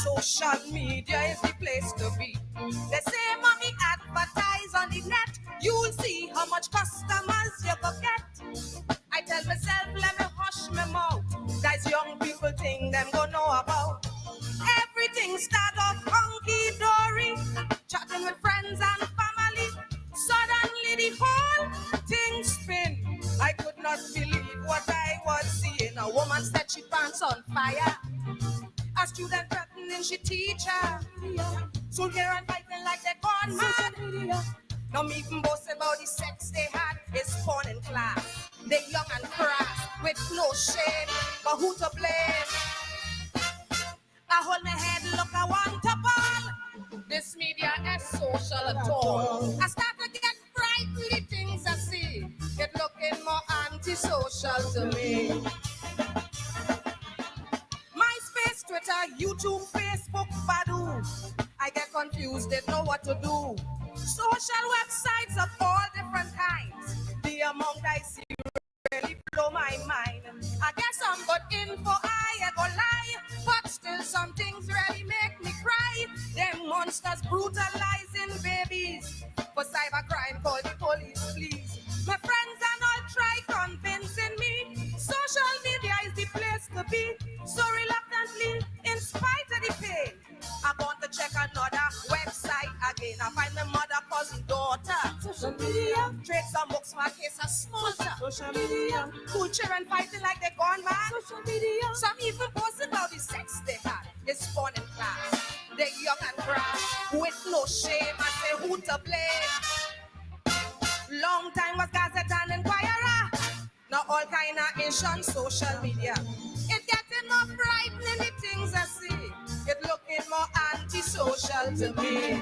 Social media is the place to be. They say mommy advertise on the net. You'll see how much customers you go get. I tell myself, let me hush my mouth. That's young people think them go know about. Everything start off hunky-dory, chatting with friends and family. Suddenly the whole thing spin. I could not believe what I was seeing. A woman set she pants on fire. A student threatening she teacher. So here and fighting like they gone mad. No me even boast about the sex they had. It's fun in class. They young and crass with no shame. But who to blame? I hold my head, look, I want to ball. This media is social at all. I start to get frightened, the things I see. It looking more antisocial to me. MySpace, Twitter, YouTube, Facebook, Badoo. I get confused, they know what to do. Social websites of all different kinds. The amount I see really blow my mind. I guess I'm good info, I go lie. But still some things really make me cry. Them monsters brutalizing babies. For cybercrime, call the police, please. My friends and all try convincing me. Social media is the place to be. So reluctantly, in spite of the pain, I'm going to check another website again. I find my mother, cousin, daughter. Social media. Trade some books for a case of smoker. Social media. Cool children fighting like they're gone mad. Social media. Some even posting about the sex they had. It's fun in class. They're young and crass with no shame. I say who to blame. Long time was Gazette and Inquirer. Now all kind of ish on social media. It getting more frightening the things I see. It looking more antisocial to me.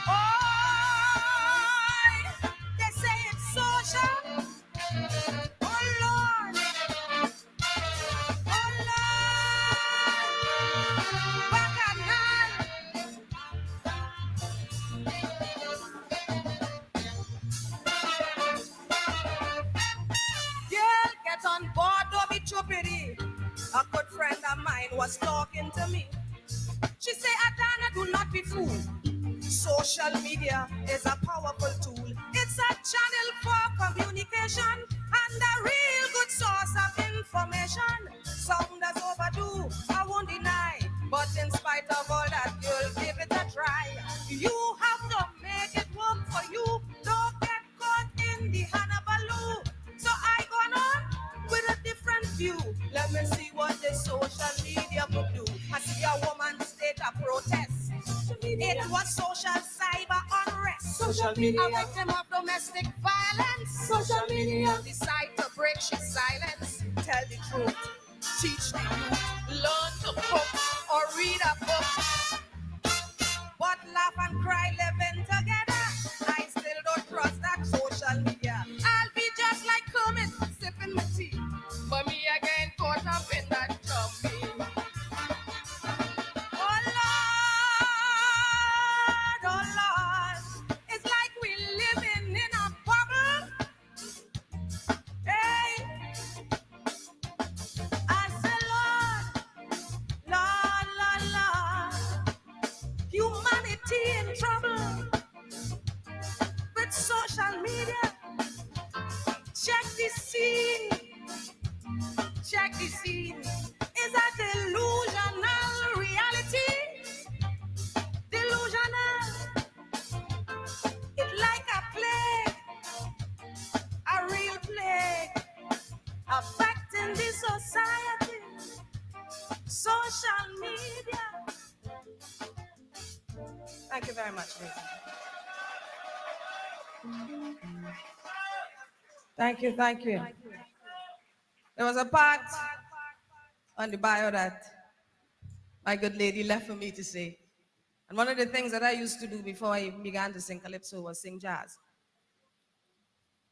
Oh, they say it's social. Oh Lord. Oh Lord. Bacchanal. Girl, get on board, don't be choppity. A good friend of mine was talking to me. She said, Adana, do not be fooled. Social media is a powerful tool. It's a channel for communication and a real good source of information. Sound as overdue, I won't deny. But in spite of all that, you'll give it a try. You have to make it work for you. Don't get caught in the Hannibal. So I gone on with a different view. Let me see what the social media could do. I see a woman state a protest. It was social cyber unrest. Social media. A victim of domestic violence. Social media. Decide to break his silence. Tell the truth. Teach the youth. Learn to cook or read a book. But laugh and cry living together. I still don't trust that social media. I'll be just like Kermit, sipping my tea. But me again caught up in that tummy. Oh Lord, it's like we're living in a bubble. Hey, I say Lord, humanity in trouble with social media. Check the scene. Check the scene. Is a delusional reality? Delusional. It's like a plague, a real plague, affecting the society. Social media. Thank you very much, Lisa. Thank you, thank you. There was a part on the bio that my good lady left for me to say. And one of the things that I used to do before I began to sing calypso was sing jazz.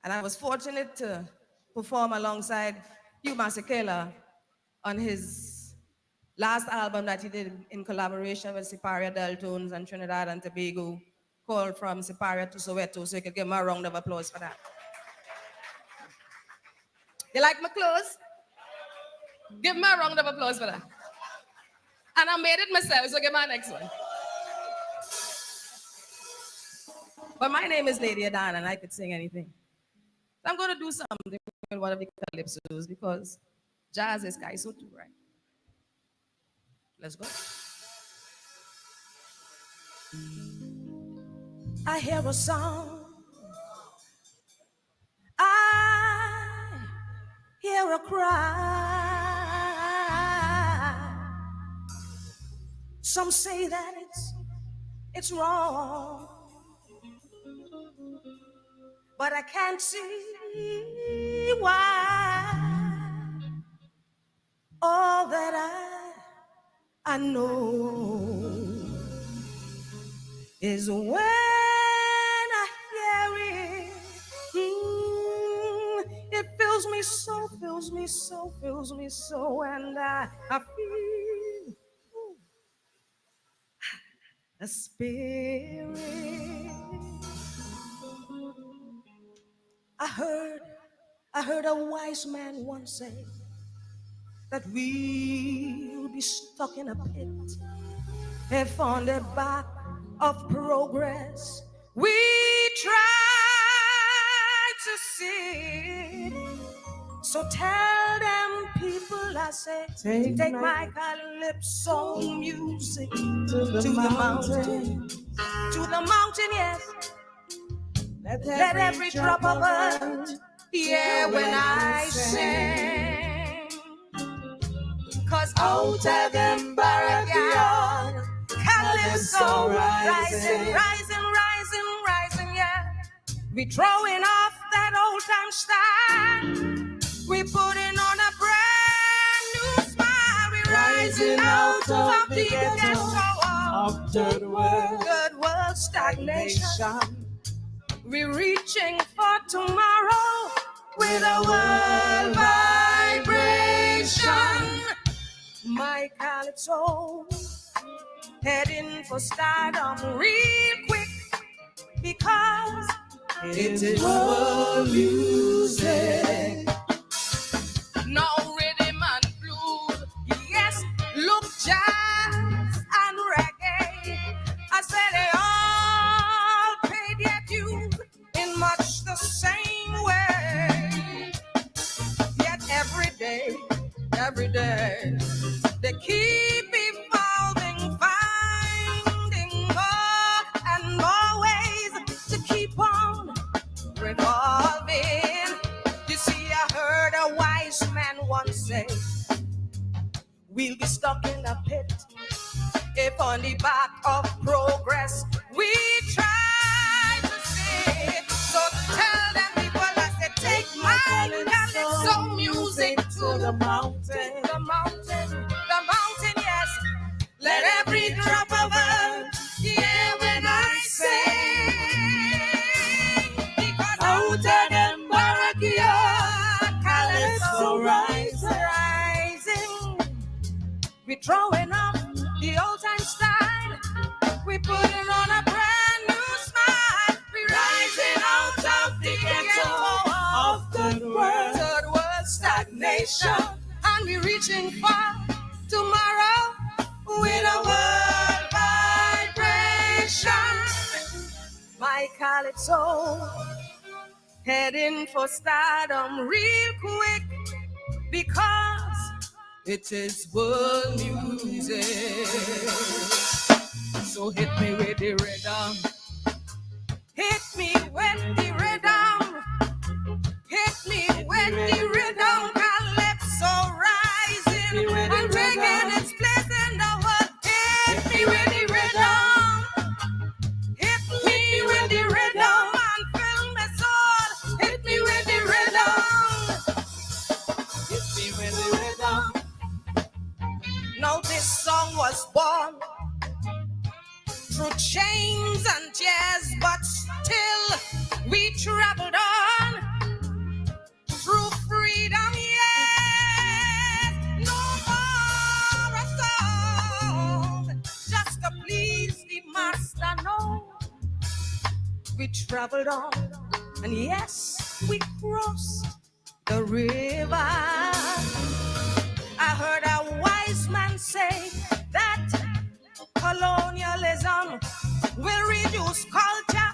And I was fortunate to perform alongside Hugh Masekela on his last album that he did in collaboration with Siparia Deltones and Trinidad and Tobago, called From Siparia to Soweto. So you could give him a round of applause for that. You like my clothes? Give me a round of applause for that. And I made it myself, so get my next one. But my name is Lady Adan, and I could sing anything. So I'm going to do something with one of the calypsos because jazz is Kaiso too, right? Let's go. I hear a song. I hear a cry. Some say that it's wrong, but I can't see why. All that I know is when I hear it, it fills me so, fills me so, fills me so, and I feel a spirit. I heard a wise man once say that we'll be stuck in a pit if on the back of progress we try to sit. So tell them people, I say, take my calypso music to the mountain. To the mountain, yes. Let every drop of earth hear when I sing. 'Cause out of them barrack, calypso rising, rising, rising, rising, yeah. We throwing off that old time style. We putting on a brand new smile. We rising out of the ghetto of third world stagnation. We're reaching for tomorrow with a world vibration. My calypso heading for stardom real quick because it is world music. No rhythm and blues, yes, look, jazz and reggae. I said they all paid their dues in much the same way. Yet every day, they keep evolving, finding more and more ways to keep on revolving. You see, I heard a wise man once say, we'll be stuck in a pit if on the back of progress we try to sit. So tell them people, I said, take my calypso music to the mountain, the mountain, the mountain, yes. Let every drop of earth hear when I sing. Because out of them barrack, calypso rising. We're throwing up the old time style. We putting on a brand new smile. We're rising out of the ghetto of third world stagnation. And we're reaching for tomorrow with a world vibration. My calypso heading for stardom real quick because it is world music. So hit me with the rhythm. Hit me with the rhythm. Hit me with the rhythm. Calypso rising and taking its place in the world. Hit me with the rhythm. Hit me with the rhythm and fill my soul. Hit me with the rhythm. Hit me with the rhythm. Now this song was born through chains and tears, but still we traveled on through freedom, yes. No more a song just to please the master, no. We traveled on, and yes, we crossed the river. I heard a wise man say that reduce culture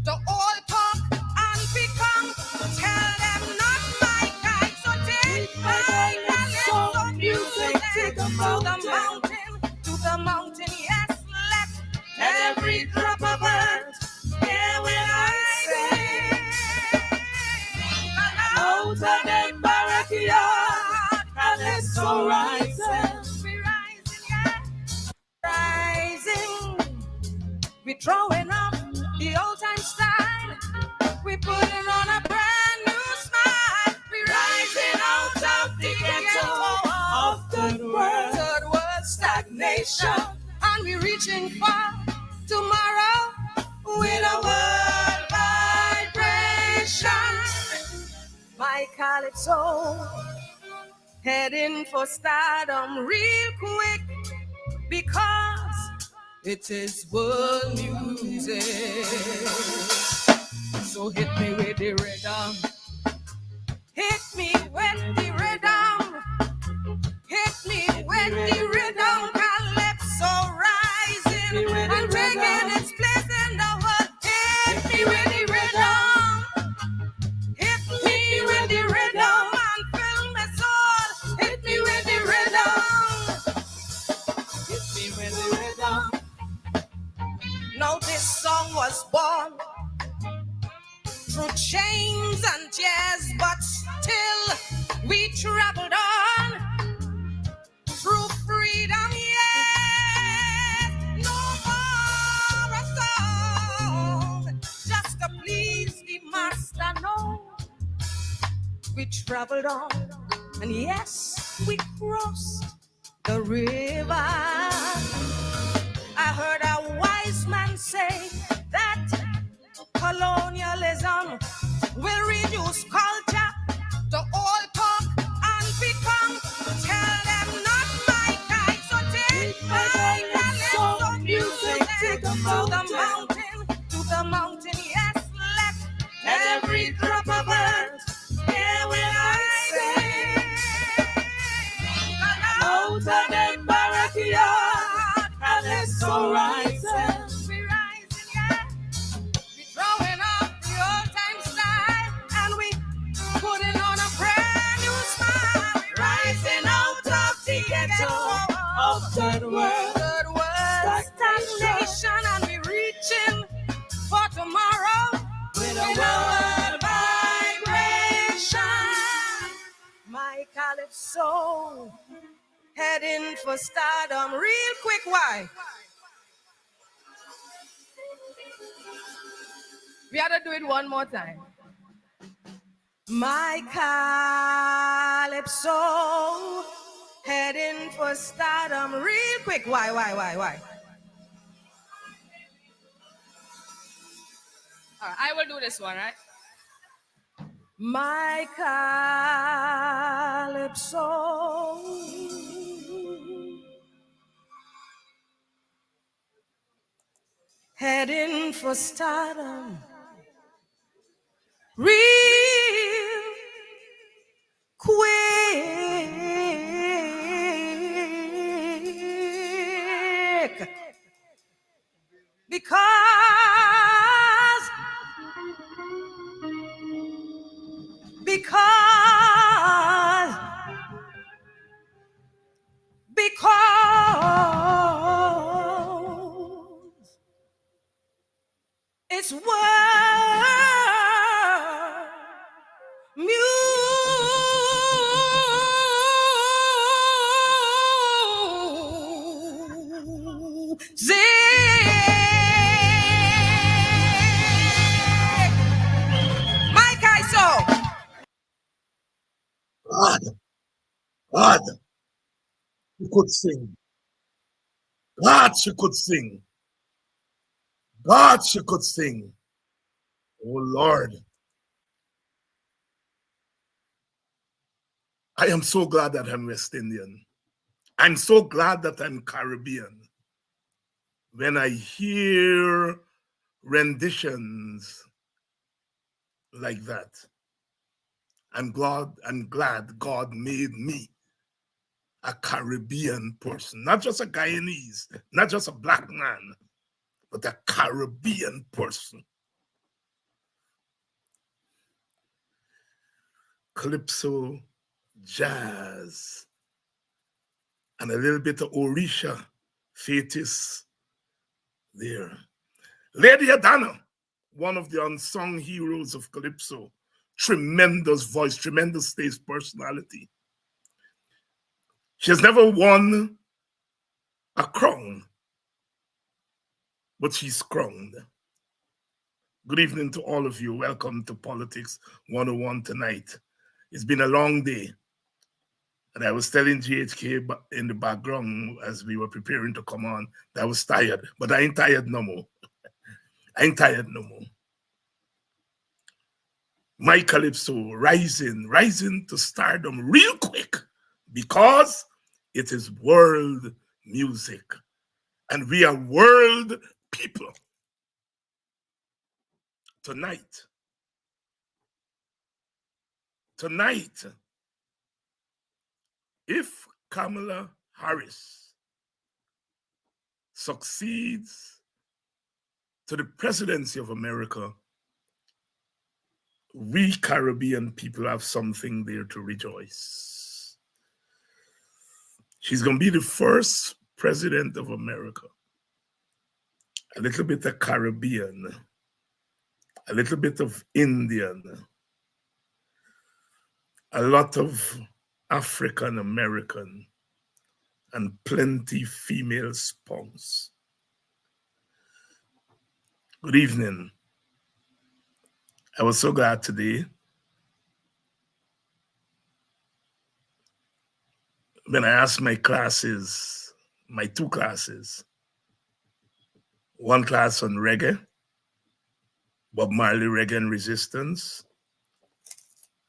to all talk and become. Tell them not my kind, so take my calypso music to the mountain, to the mountain, yes, let every drop of earth hear when I say, out of them backyard, calypso rising, we rising, yeah, rising, we throwing up the old time style, we putting on a brand new smile, we rising out of the ghetto of third world stagnation, and we reaching for tomorrow with a world vibration. My calypso heading for stardom real quick because it is world music. So hit me with the rhythm, hit me with the rhythm, hit me with the rhythm, calypso rising and taking its place in the world. Hit me with the rhythm, hit me with the rhythm and fill my soul. Hit me with the rhythm, hit me with the rhythm. Now this song was born through chains and tears, but still we traveled on through freedom, yes. No more a song just to please the master, no. We traveled on, and yes, we crossed the river. I heard a wise man say that colonialism will reduce culture to all talk and become. Tell them not my kind, so take my calypso music to the mountain, yes, let every drop of earth hear when I say, out of them backyard, calypso rising, we rising, yeah. We throwing up the old time style and we putting on a brand new smile. We rising out of the ghetto of third world stagnation, and we reaching for tomorrow with a world vibration. My calypso heading for stardom real quick. Why? We had to do it one more time. My calypso heading for stardom real quick. Why? All right, I will do this one, right? My calypso heading for stardom real quick because it's world music. Mike Iso. God, she could sing. God, she could sing. God, she could sing. Oh, Lord. I am so glad that I'm West Indian. I'm so glad that I'm Caribbean. When I hear renditions like that, I'm glad God made me a Caribbean person, not just a Guyanese, not just a black man, but a Caribbean person. Calypso, jazz, and a little bit of Orisha, Fatis there. Lady Adana, one of the unsung heroes of Calypso, tremendous voice, tremendous stage personality. She has never won a crown, but she's crowned. Good evening to all of you. Welcome to Politics 101 tonight. It's been a long day. And I was telling GHK in the background as we were preparing to come on that I was tired, but I ain't tired no more. I ain't tired no more. My Calypso rising to stardom real quick because it is world music. And we are world people. Tonight, if Kamala Harris succeeds to the presidency of America, we Caribbean people have something there to rejoice. She's going to be the first president of America. A little bit of Caribbean, a little bit of Indian, a lot of African American, and plenty female spouse. Good evening. I was so glad today when I asked my classes, my two classes, one class on reggae, Bob Marley Reggae and Resistance,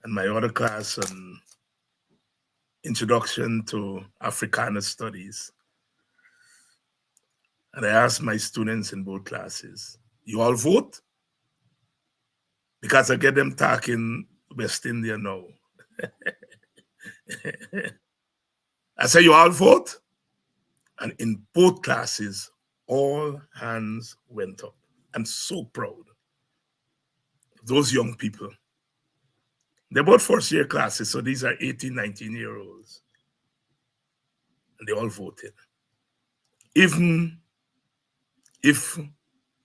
and my other class on Introduction to Africana Studies. And I asked my students in both classes, you all vote? Because I get them talking West India now. I say, you all vote? And in both classes, all hands went up. I'm so proud of those young people. They're both first-year classes, so these are 18, 19-year-olds. And they all voted. Even if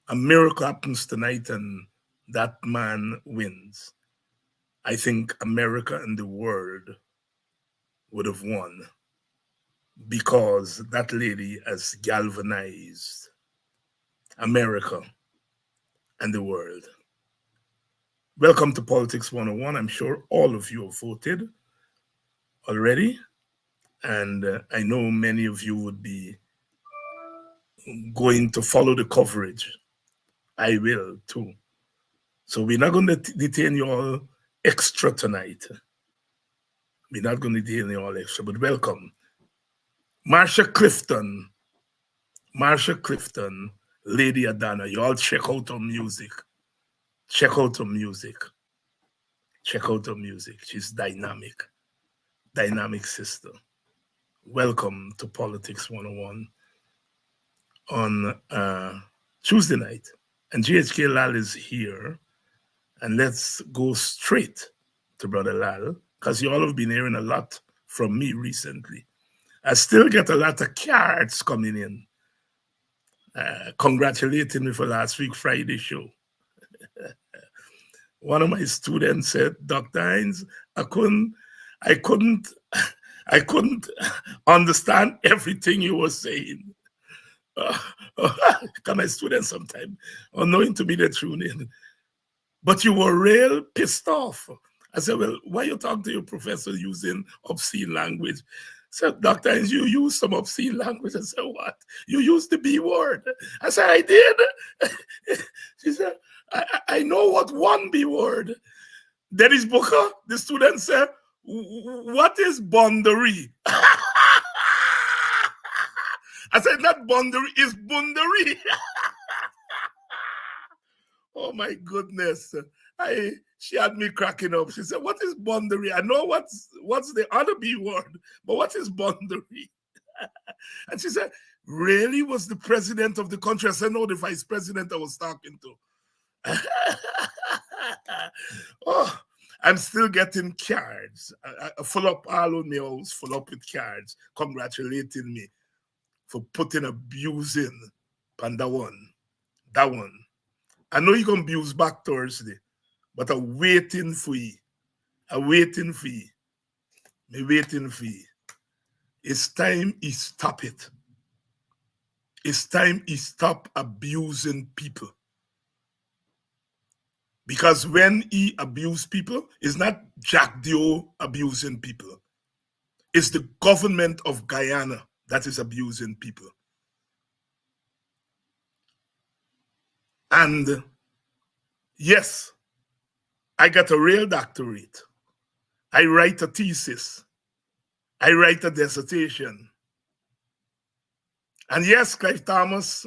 a miracle happens tonight and that man wins, I think America and the world would have won because that lady has galvanized America and the world. Welcome to Politics 101. I'm sure all of you have voted already, and I know many of you would be going to follow the coverage. I will too. So we're not going to detain you all extra tonight. We're not going to detain you all extra, but welcome. Marsha Clifton, Lady Adana, you all check out her music. Check out her music. Check out her music. She's dynamic sister. Welcome to Politics 101 on Tuesday night. And GHK Lall is here. And let's go straight to Brother Lall, because you all have been hearing a lot from me recently. I still get a lot of cards coming in, congratulating me for last week Friday show. One of my students said, Dr. Hines, I couldn't understand everything you were saying. Because my students sometimes are knowing to me they tune in. But you were real pissed off. I said, well, why you talk to your professor using obscene language? I said, Dr. Hines, you use some obscene language. I said, what? You used the B word. I said, I did. She said, I know what one B word. Dennis Booker, the student said, what is boundary? I said, not boundary, it's boundary. Oh my goodness. She had me cracking up. She said, what is boundary? I know what's the other B word, but what is boundary? And she said, really was the president of the country. I said, no, the vice president I was talking to. Oh, I'm still getting cards. I full up all of me house, full up with cards, congratulating me for putting abusing on that one. That one. I know you're gonna abuse back Thursday, but I'm waiting for you. I'm waiting for you. I'm waiting for you. It's time he stop it. It's time he stop abusing people. Because when he abuse people, it's not Jack Dio abusing people. It's the government of Guyana that is abusing people. And yes, I got a real doctorate. I write a thesis. I write a dissertation. And yes, Clive Thomas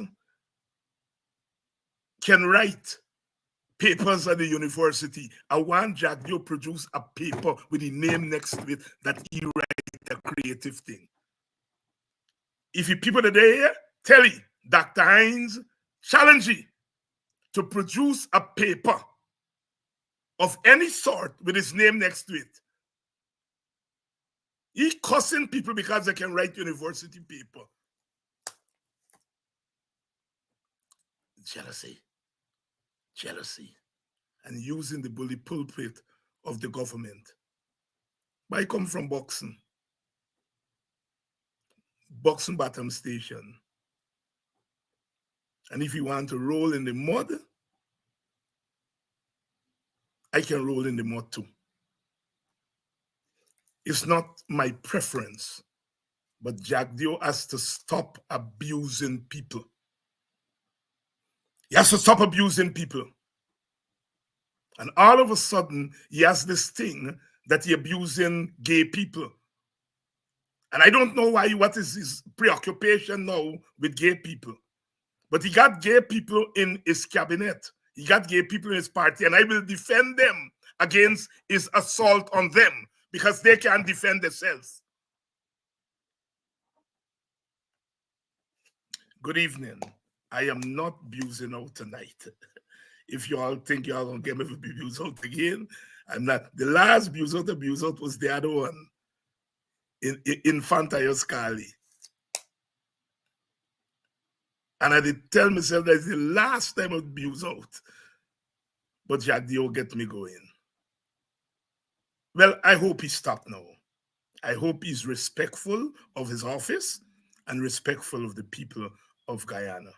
can write papers at the university. I want Jack Dio produce a paper with the name next to it that he write a creative thing. If you people today, tell you, Dr. Hines, challenge you to produce a paper of any sort with his name next to it. He cussing people because they can write university paper. Jealousy. Jealousy. And using the bully pulpit of the government. But I come from Boxing Bottom Station. And if you want to roll in the mud, I can roll in the mud too. It's not my preference, but Jack Dio has to stop abusing people. He has to stop abusing people. And all of a sudden, he has this thing that he abusing gay people. And I don't know why, what is his preoccupation now with gay people. But he got gay people in his cabinet. He got gay people in his party, and I will defend them against his assault on them because they can't defend themselves. Good evening. I am not abusing out tonight. If you all think you all gonna get me to abuse out again, I'm not. The last abuse out was the other one in Infanta Scali. And I did tell myself that's the last time I abuse out. But Jack Dio get me going. Well, I hope he stopped now. I hope he's respectful of his office and respectful of the people of Guyana.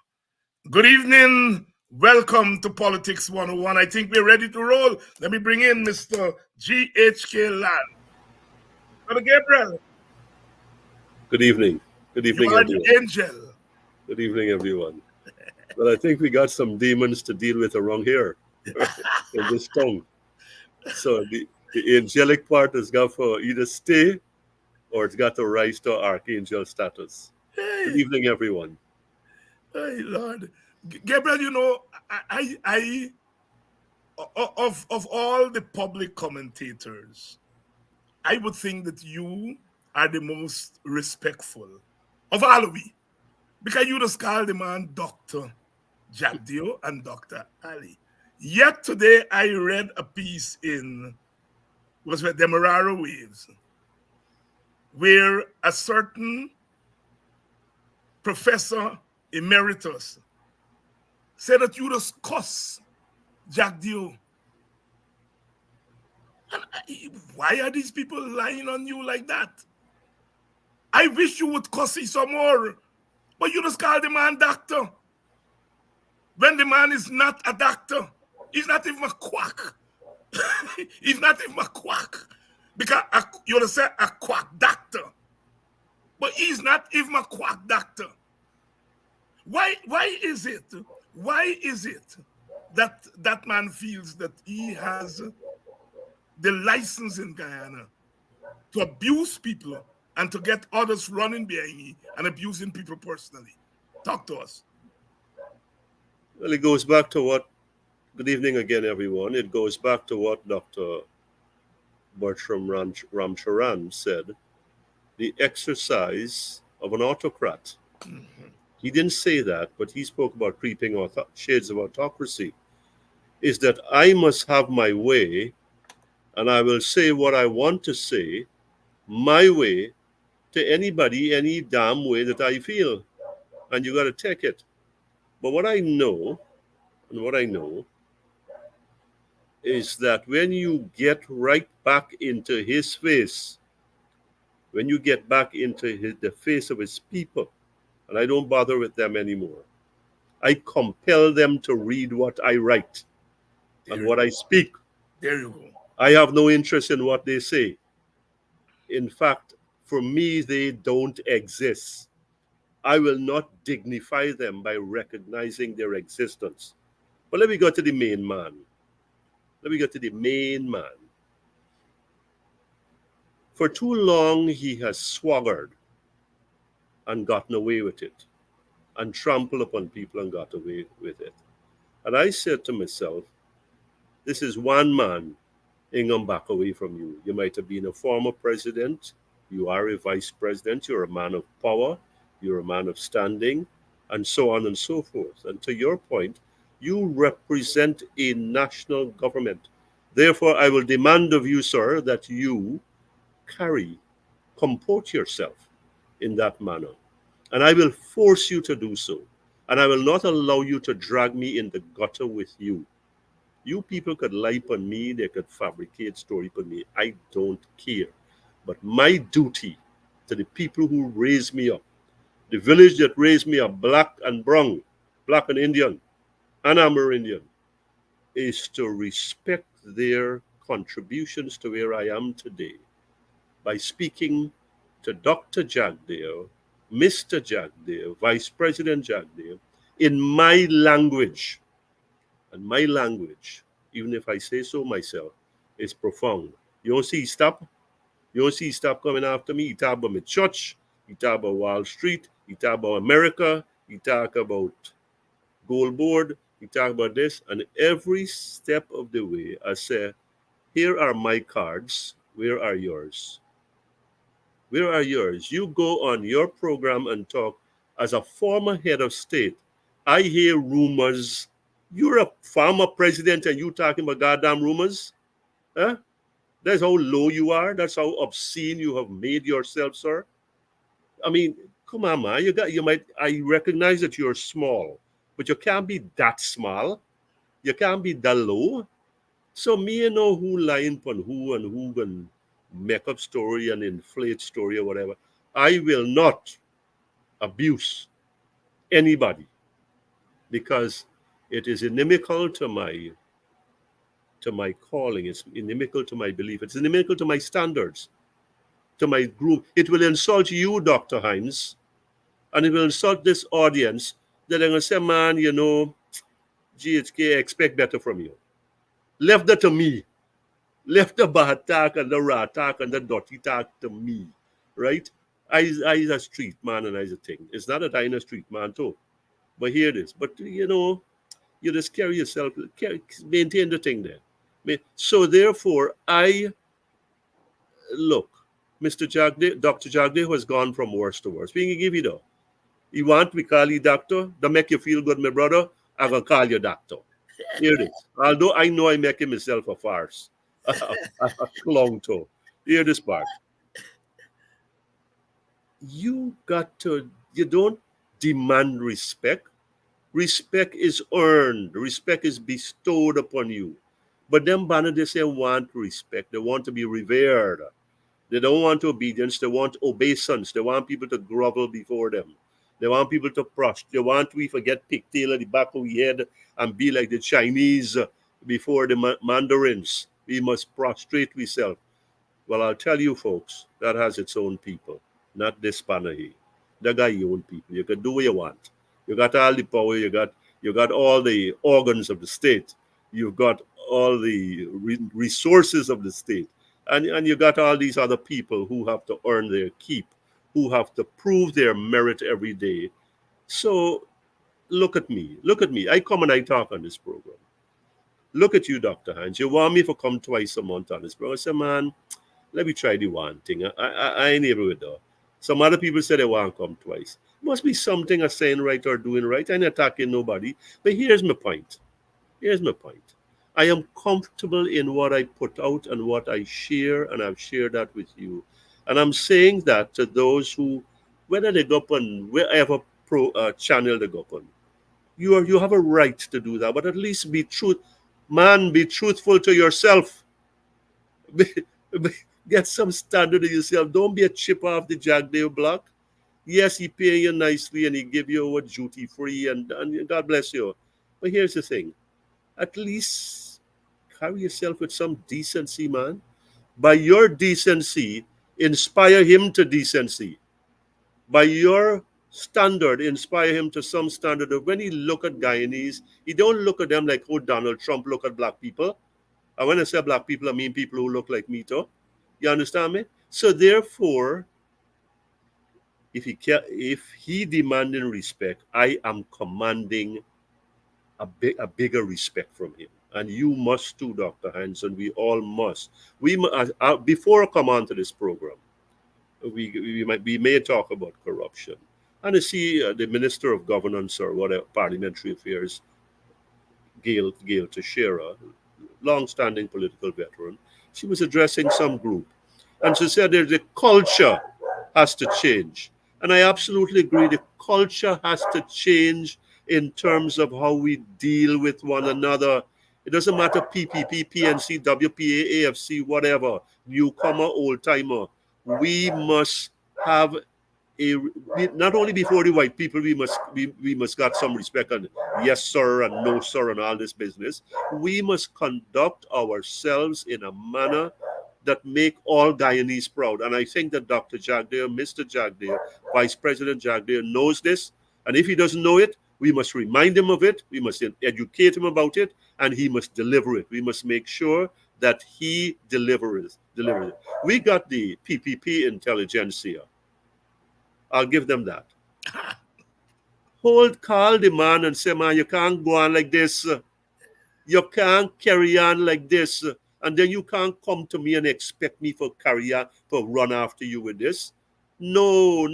Good evening. Welcome to Politics 101. I think we're ready to roll. Let me bring in Mr. GHK Lall. Brother Gabriel. Good evening. Good evening, you are everyone. The angel. Good evening, everyone. Well, I think we got some demons to deal with around here in this tongue. So the angelic part has got for either stay or it's got to rise to archangel status. Hey. Good evening, everyone. Hey, Lord. Gabriel, you know, I of all the public commentators, I would think that you are the most respectful of all of we. Because you just call the man Dr. Jack Dio and Dr. Ali. Yet today I read a piece in Demerara Waves where a certain professor emeritus said that you just cuss Jack Dio. And why are these people lying on you like that? I wish you would cuss some more, but you just call the man doctor. When the man is not a doctor, he's not even a quack. He's not even a quack. Because you say a quack doctor. But he's not even a quack doctor. Why is it that that man feels that he has the license in Guyana to abuse people and to get others running behind him and abusing people personally? Talk to us. Well, it goes back to what, good evening again, everyone. It goes back to what Dr. Bertram Ramcharan said, the exercise of an autocrat. He didn't say that, but he spoke about creeping shades of autocracy. Is that I must have my way, and I will say what I want to say, my way, to anybody, any damn way that I feel. And you got to take it. But what I know, and what I know, is that when you get right back into his face, when you get back into the face of his people, and I don't bother with them anymore, I compel them to read what I write and There you what I go. speak. There you go. I have no interest in what they say. In fact, for me, they don't exist. I will not dignify them by recognizing their existence. But let me go to the main man. Let me get to the main man. For too long, he has swaggered and gotten away with it, and trampled upon people and got away with it. And I said to myself, this is one man ain't gonna back away from you. You might have been a former president, you are a vice president, you're a man of power, you're a man of standing, and so on and so forth. And to your point, you represent a national government. Therefore, I will demand of you, sir, that you comport yourself in that manner. And I will force you to do so. And I will not allow you to drag me in the gutter with you. You people could lie on me, they could fabricate story on me. I don't care. But my duty to the people who raised me up, the village that raised me up, black and brown, black and Indian, and Amerindian, is to respect their contributions to where I am today by speaking to Dr. Jagdeo, Mr. Jagdeo, Vice President Jagdeo, in my language. And my language, even if I say so myself, is profound. You don't see stop. You don't see stop coming after me. He talk about my church. He talk about Wall Street. He talk about America. He talk about Gold Board. He talk about this. And every step of the way, I say, here are my cards. Where are yours? Where are yours? You go on your program and talk as a former head of state. I hear rumors. You're a former president and you talking about goddamn rumors? Huh? That's how low you are. That's how obscene you have made yourself, sir. I mean, come on, man. I recognize that you're small, but you can't be that small. You can't be that low. So me you know who lying on who and who can make up story and inflate story or whatever. I will not abuse anybody because it is inimical to my calling. It's inimical to my belief. It's inimical to my standards, to my group. It will insult you, Dr. Hines, and it will insult this audience that they're going to say, man, you know, GHK, expect better from you. Left that to me. Left the bad talk and the rat talk and the dirty talk to me, right? I a street man and I's a thing. It's not that I'm a street man too, but here it is. But you know, you just carry yourself, maintain the thing there. So therefore, look, Mr. Jagde, Dr. Jagde has gone from worse to worse. We can give you though. You want me call you doctor? That make you feel good, my brother? I'm gonna call you doctor. Here it is. Although I know I'm making myself a farce. A clown toe. Hear this part. You don't demand respect. Respect is earned. Respect is bestowed upon you. But them banner they say want respect. They want to be revered. They don't want obedience. They want obeisance. They want people to grovel before them. They want people to prostrate. They want we forget pigtail at the back of the head and be like the Chinese before the Mandarins. We must prostrate ourselves. Well, I'll tell you, folks, that has its own people, not this panel here. That got your own people. You can do what you want. You got all the power. You got all the organs of the state. You've got all the resources of the state, and you got all these other people who have to earn their keep, who have to prove their merit every day. So look at me. Look at me. I come and I talk on this program. Look at you, Dr. Hines. You want me to come twice a month on this program? I say, man, let me try the one thing. I ain't able with that. Some other people say they want to come twice. Must be something I'm saying right or doing right. I'm not attacking nobody. But here's my point. Here's my point. I am comfortable in what I put out and what I share, and I've shared that with you. And I'm saying that to those who, whether they go up on wherever channel they go up on, you have a right to do that. But at least be truthful to yourself. Be, be- get some standard of yourself. Don't be a chip off the Jack Dale block. Yes, he pay you nicely and he give you a duty free and God bless you. But here's the thing. At least carry yourself with some decency, man. By your decency, inspire him to decency. By your standard, inspire him to some standard of when he look at Guyanese, he don't look at them like how Donald Trump look at black people. And when I say black people, I mean people who look like me too. You understand me? So therefore, if he demanding respect, I am commanding a bigger respect from him. And you must too, Dr. Hanson. We all must. Before I come on to this program, we may talk about corruption. And I see the Minister of Governance or whatever, Parliamentary Affairs, Gail Teixeira, long-standing political veteran. She was addressing some group, and she said that the culture has to change. And I absolutely agree. The culture has to change in terms of how we deal with one another. It doesn't matter PPP, PNC, WPA, AFC, whatever, newcomer, old timer. We must have not only before the white people, we must got some respect and yes sir and no sir and all this business. We must conduct ourselves in a manner that make all Guyanese proud. And I think that Dr. Jagdeo, Mr. Jagdeo, Vice President Jagdeo knows this. And if he doesn't know it, we must remind him of it. We must educate him about it, and he must deliver it. We must make sure that he delivers it. We got the PPP intelligentsia. I'll give them that. Call the man and say, man, you can't go on like this. You can't carry on like this. And then you can't come to me and expect me to run after you with this. No.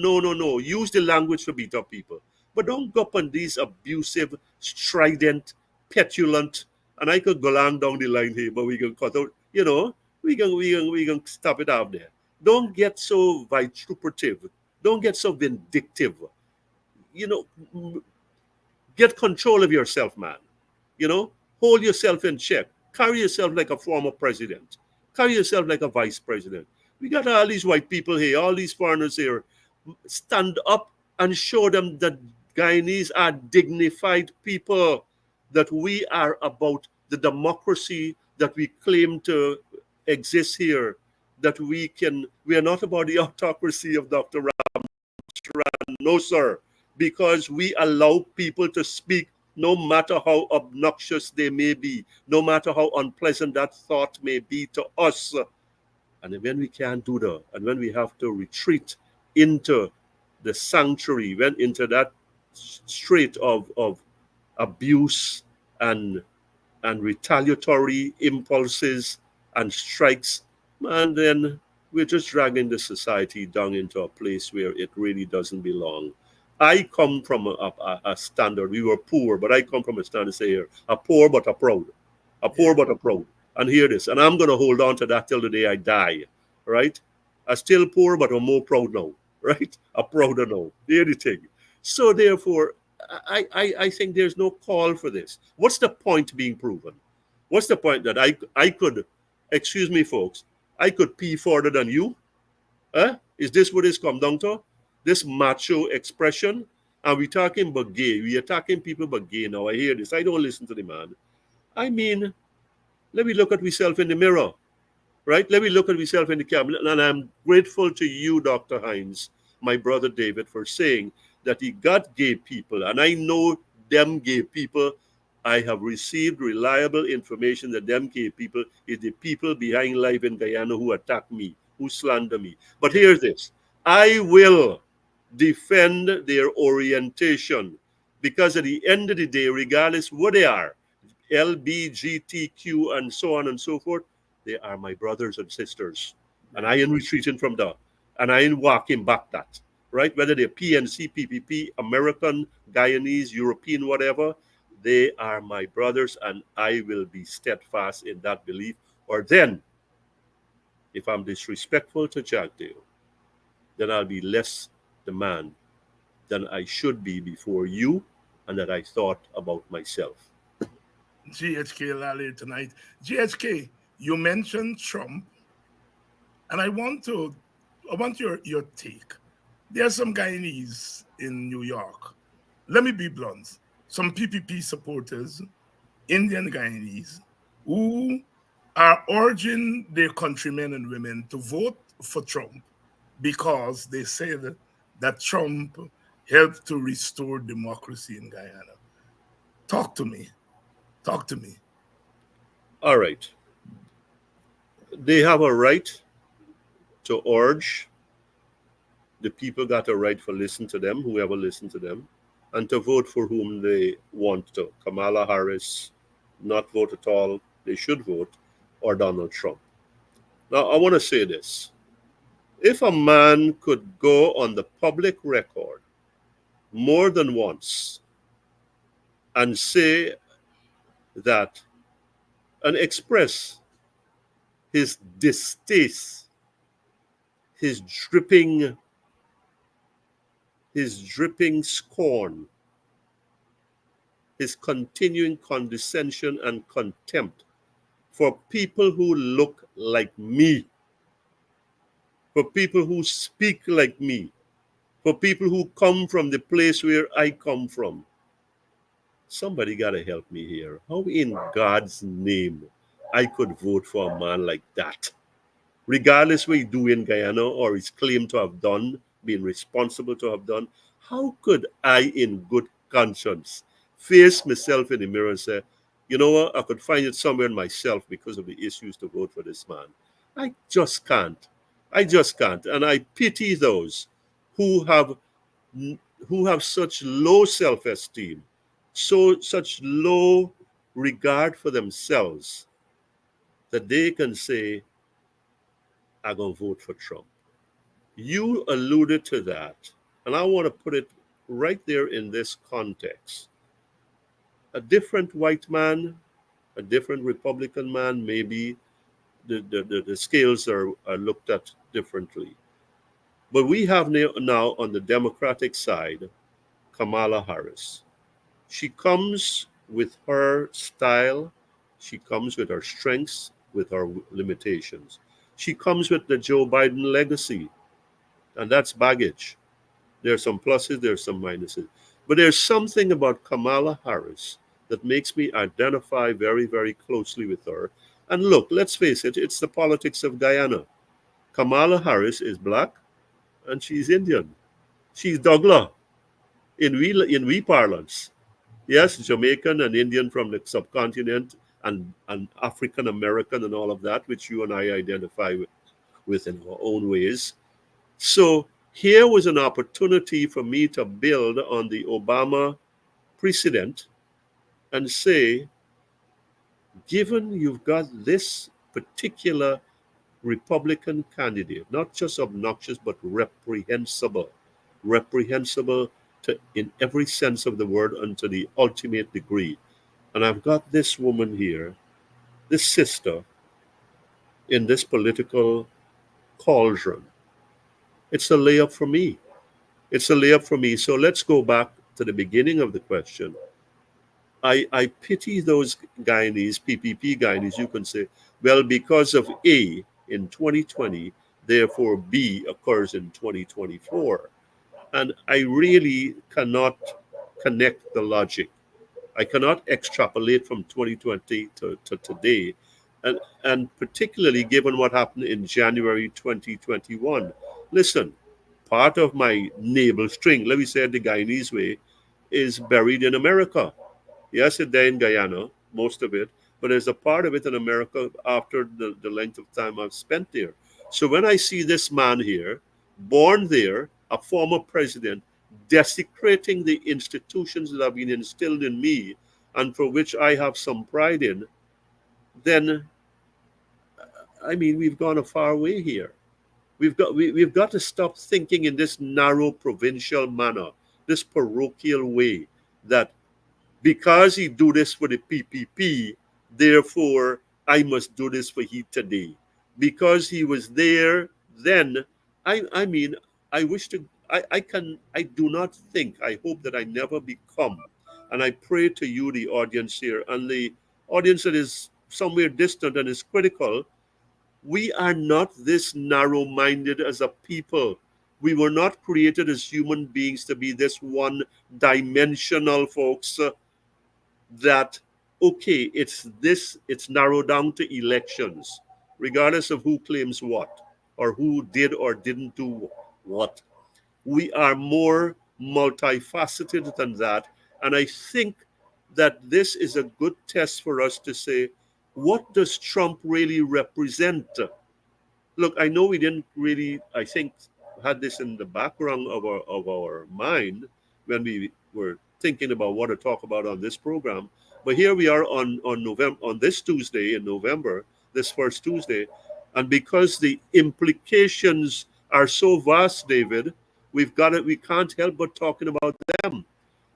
Use the language to beat up people. But don't go up on these abusive, strident, petulant, and I could go along down the line here, but we can cut out, we can stop it out there. Don't get so vituperative. Don't get so vindictive. Get control of yourself, man. Hold yourself in check. Carry yourself like a former president. Carry yourself like a vice president. We got all these white people here, all these foreigners here. Stand up and show them that Guyanese are dignified people, that we are about the democracy that we claim to exist here, that we are not about the autocracy of Dr. Ramcharan. No, sir, because we allow people to speak no matter how obnoxious they may be, no matter how unpleasant that thought may be to us. And when we can't do that, and when we have to retreat into the sanctuary, into that strait of abuse and retaliatory impulses and strikes, and then we're just dragging the society down into a place where it really doesn't belong. I come from a standard. We were poor, but I come from a standard, say here, a poor but a proud. A poor but a proud. And hear this, and I'm going to hold on to that till the day I die, right? I'm still poor, but I'm more proud now, right? I'm prouder now. Hear the thing. So therefore, I think there's no call for this. What's the point being proven? What's the point that I could, excuse me, folks, I could pee further than you? Is this what it's come down to? This macho expression? And we talking about gay. We attacking people about gay now. I hear this. I don't listen to the man. I mean, let me look at myself in the mirror, right? Let me look at myself in the camera. And I'm grateful to you, Dr. Hines, my brother David, for saying that he got gay people. And I know them gay people. I have received reliable information that them gay people is the people behind life in Guyana who attack me, who slander me. But here's this. I will defend their orientation, because at the end of the day, regardless what they are, LBGTQ and so on and so forth, they are my brothers and sisters. And I am retreating from that. And I am walking back that. right? Whether they're PNC, PPP, American, Guyanese, European, whatever, they are my brothers, and I will be steadfast in that belief. Or then, if I'm disrespectful to Jack Dale, then I'll be less the man than I should be before you and that I thought about myself. GHK Lall tonight. GHK, you mentioned Trump, and I want your take. There are some Guyanese in New York. Let me be blunt. Some PPP supporters, Indian Guyanese, who are urging their countrymen and women to vote for Trump because they said that Trump helped to restore democracy in Guyana. Talk to me. Talk to me. All right. They have a right to urge. The people got a right for listen to them, whoever listened to them, and to vote for whom they want to. Kamala Harris, not vote at all, they should vote, or Donald Trump. Now, I want to say this. If a man could go on the public record more than once and say that and express his distaste, his dripping, his dripping scorn, his continuing condescension and contempt for people who look like me, for people who speak like me, for people who come from the place where I come from. Somebody got to help me here. How in God's name I could vote for a man like that? Regardless what he do in Guyana or is claimed to have done, being responsible to have done, how could I in good conscience face myself in the mirror and say, you know what, I could find it somewhere in myself because of the issues to vote for this man. I just can't. I just can't. And I pity those who have such low self-esteem, such low regard for themselves that they can say, I'm going to vote for Trump. You alluded to that, and I want to put it right there in this context. A different white man, a different Republican man, maybe the scales are looked at differently. But we have now on the Democratic side, Kamala Harris. She comes with her style, she comes with her strengths, with her limitations. She comes with the Joe Biden legacy, and that's baggage. There are some pluses, there are some minuses. But there's something about Kamala Harris that makes me identify very, very closely with her. And look, let's face it, it's the politics of Guyana. Kamala Harris is black and she's Indian. She's Douglas in we parlance. Yes, Jamaican and Indian from the subcontinent and African American and all of that, which you and I identify with in our own ways. So here was an opportunity for me to build on the Obama precedent and say, given you've got this particular Republican candidate, not just obnoxious, but reprehensible in every sense of the word and to the ultimate degree. And I've got this woman here, this sister, in this political cauldron. It's a layup for me. It's a layup for me. So let's go back to the beginning of the question. I pity those Guyanese, PPP Guyanese, you can say, well, because of A in 2020, therefore B occurs in 2024. And I really cannot connect the logic. I cannot extrapolate from 2020 to today, and particularly given what happened in January 2021. Listen, part of my navel string, let me say it the Guyanese way, is buried in America. Yes, it's there in Guyana, most of it, but there's a part of it in America after the length of time I've spent there. So when I see this man here, born there, a former president, desecrating the institutions that have been instilled in me and for which I have some pride in, then, I mean, we've gone a far way here. we've got to stop thinking in this narrow provincial manner, this parochial way, that because he do this for the PPP, therefore I must do this for he today. Because he was there then, I mean, I wish to, I do not think, I hope that I never become, and I pray to you, the audience here, and the audience that is somewhere distant and is critical, we are not this narrow minded as a people. We were not created as human beings to be this one dimensional, folks. That, okay, it's narrowed down to elections, regardless of who claims what or who did or didn't do what. We are more multifaceted than that. And I think that this is a good test for us to say, what does Trump really represent? Look, I know we didn't really, I think, had this in the background of our mind when we were thinking about what to talk about on this program. But here we are on November, on this Tuesday in November, this first Tuesday, and because the implications are so vast, David, we've got it. We can't help but talking about them,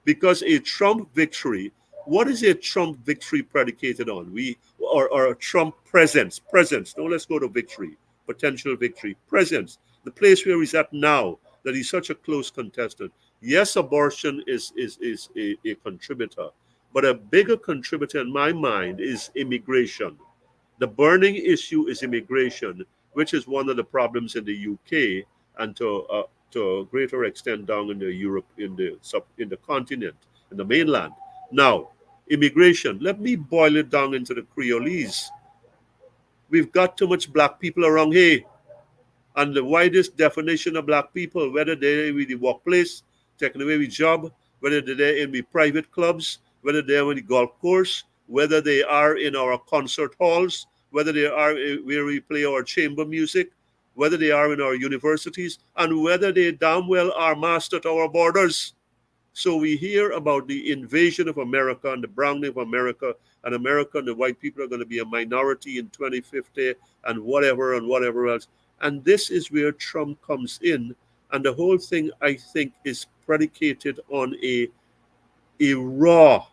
because a Trump victory, what is a Trump victory predicated on? Or a Trump presence. No, let's go to victory, potential victory, presence, the place where he's at now, that he's such a close contestant. Yes, abortion is a contributor, but a bigger contributor in my mind is immigration. The burning issue is immigration, which is one of the problems in the UK, and to a greater extent down in the Europe, in the continent, in the mainland. Now, immigration. Let me boil it down into the Creolese. We've got too much black people around here, and the widest definition of black people, whether they're in the workplace, taking away with job, whether they're in the private clubs, whether they're in the golf course, whether they are in our concert halls, whether they are where we play our chamber music, whether they are in our universities, and whether they damn well are masked at our borders. So we hear about the invasion of America and the browning of America, and America and the white people are going to be a minority in 2050 and whatever else. And this is where Trump comes in. And the whole thing, I think, is predicated on a raw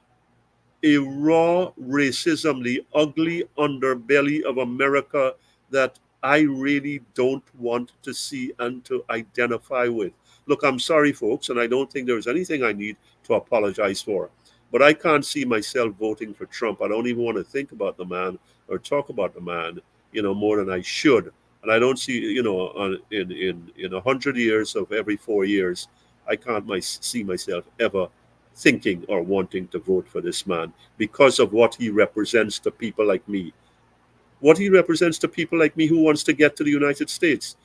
racism, the ugly underbelly of America that I really don't want to see and to identify with. Look, I'm sorry, folks, and I don't think there's anything I need to apologize for. But I can't see myself voting for Trump. I don't even want to think about the man or talk about the man, more than I should. And I don't see, in 100 years of every 4 years, I can't see myself ever thinking or wanting to vote for this man because of what he represents to people like me. What he represents to people like me who wants to get to the United States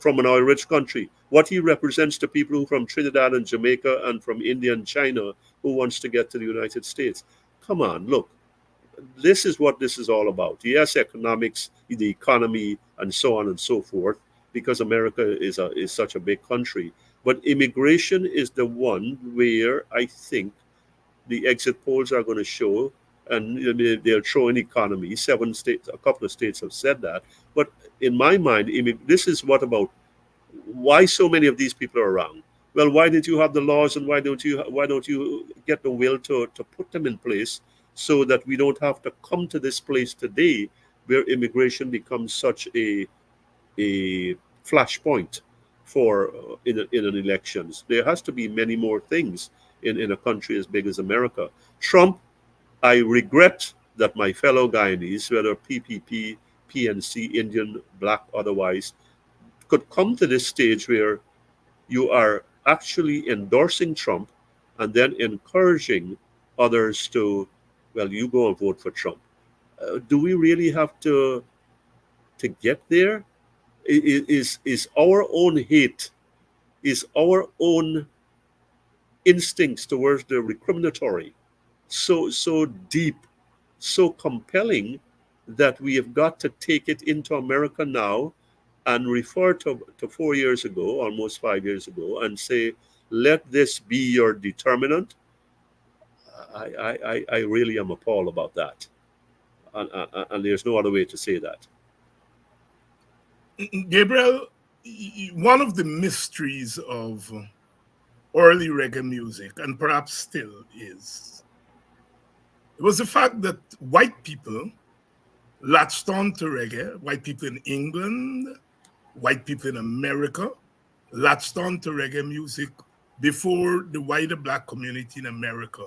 from an oil-rich country. What he represents to people who from Trinidad and Jamaica and from India and China who wants to get to the United States. Come on, look. This is what this is all about. Yes, economics, the economy, and so on and so forth, because America is such a big country. But immigration is the one where I think the exit polls are going to show, and they'll show an economy. 7 states, a couple of states have said that. But in my mind, this is what about why so many of these people are around. Well, why did you have the laws, and why don't you get the will to put them in place so that we don't have to come to this place today where immigration becomes such a flashpoint for in an elections. There has to be many more things in a country as big as America. Trump, I regret that my fellow Guyanese, whether PPP, PNC, Indian, black, otherwise, could come to this stage where you are actually endorsing Trump and then encouraging others to, well, you go and vote for Trump. Do we really have to get there? Is our own hate, is our own instincts towards the recriminatory so deep, so compelling, that we have got to take it into America now and refer to 4 years ago, almost 5 years ago, and say, let this be your determinant? I really am appalled about that. And there's no other way to say that. Gabriel, one of the mysteries of early reggae music, and perhaps still is, it was the fact that white people latched on to reggae, white people in England, white people in America, latched on to reggae music before the wider black community in America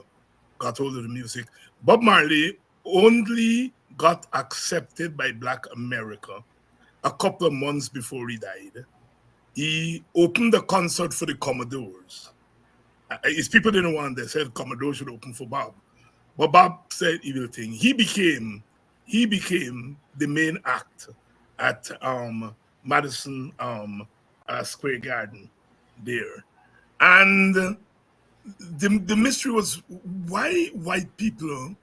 got hold of the music. Bob Marley only got accepted by Black America a couple of months before he died. He opened a concert for the Commodores. His people didn't want, they said Commodore should open for Bob. But Bob said evil thing. He became the main act at Madison Square Garden there. And the mystery was why white people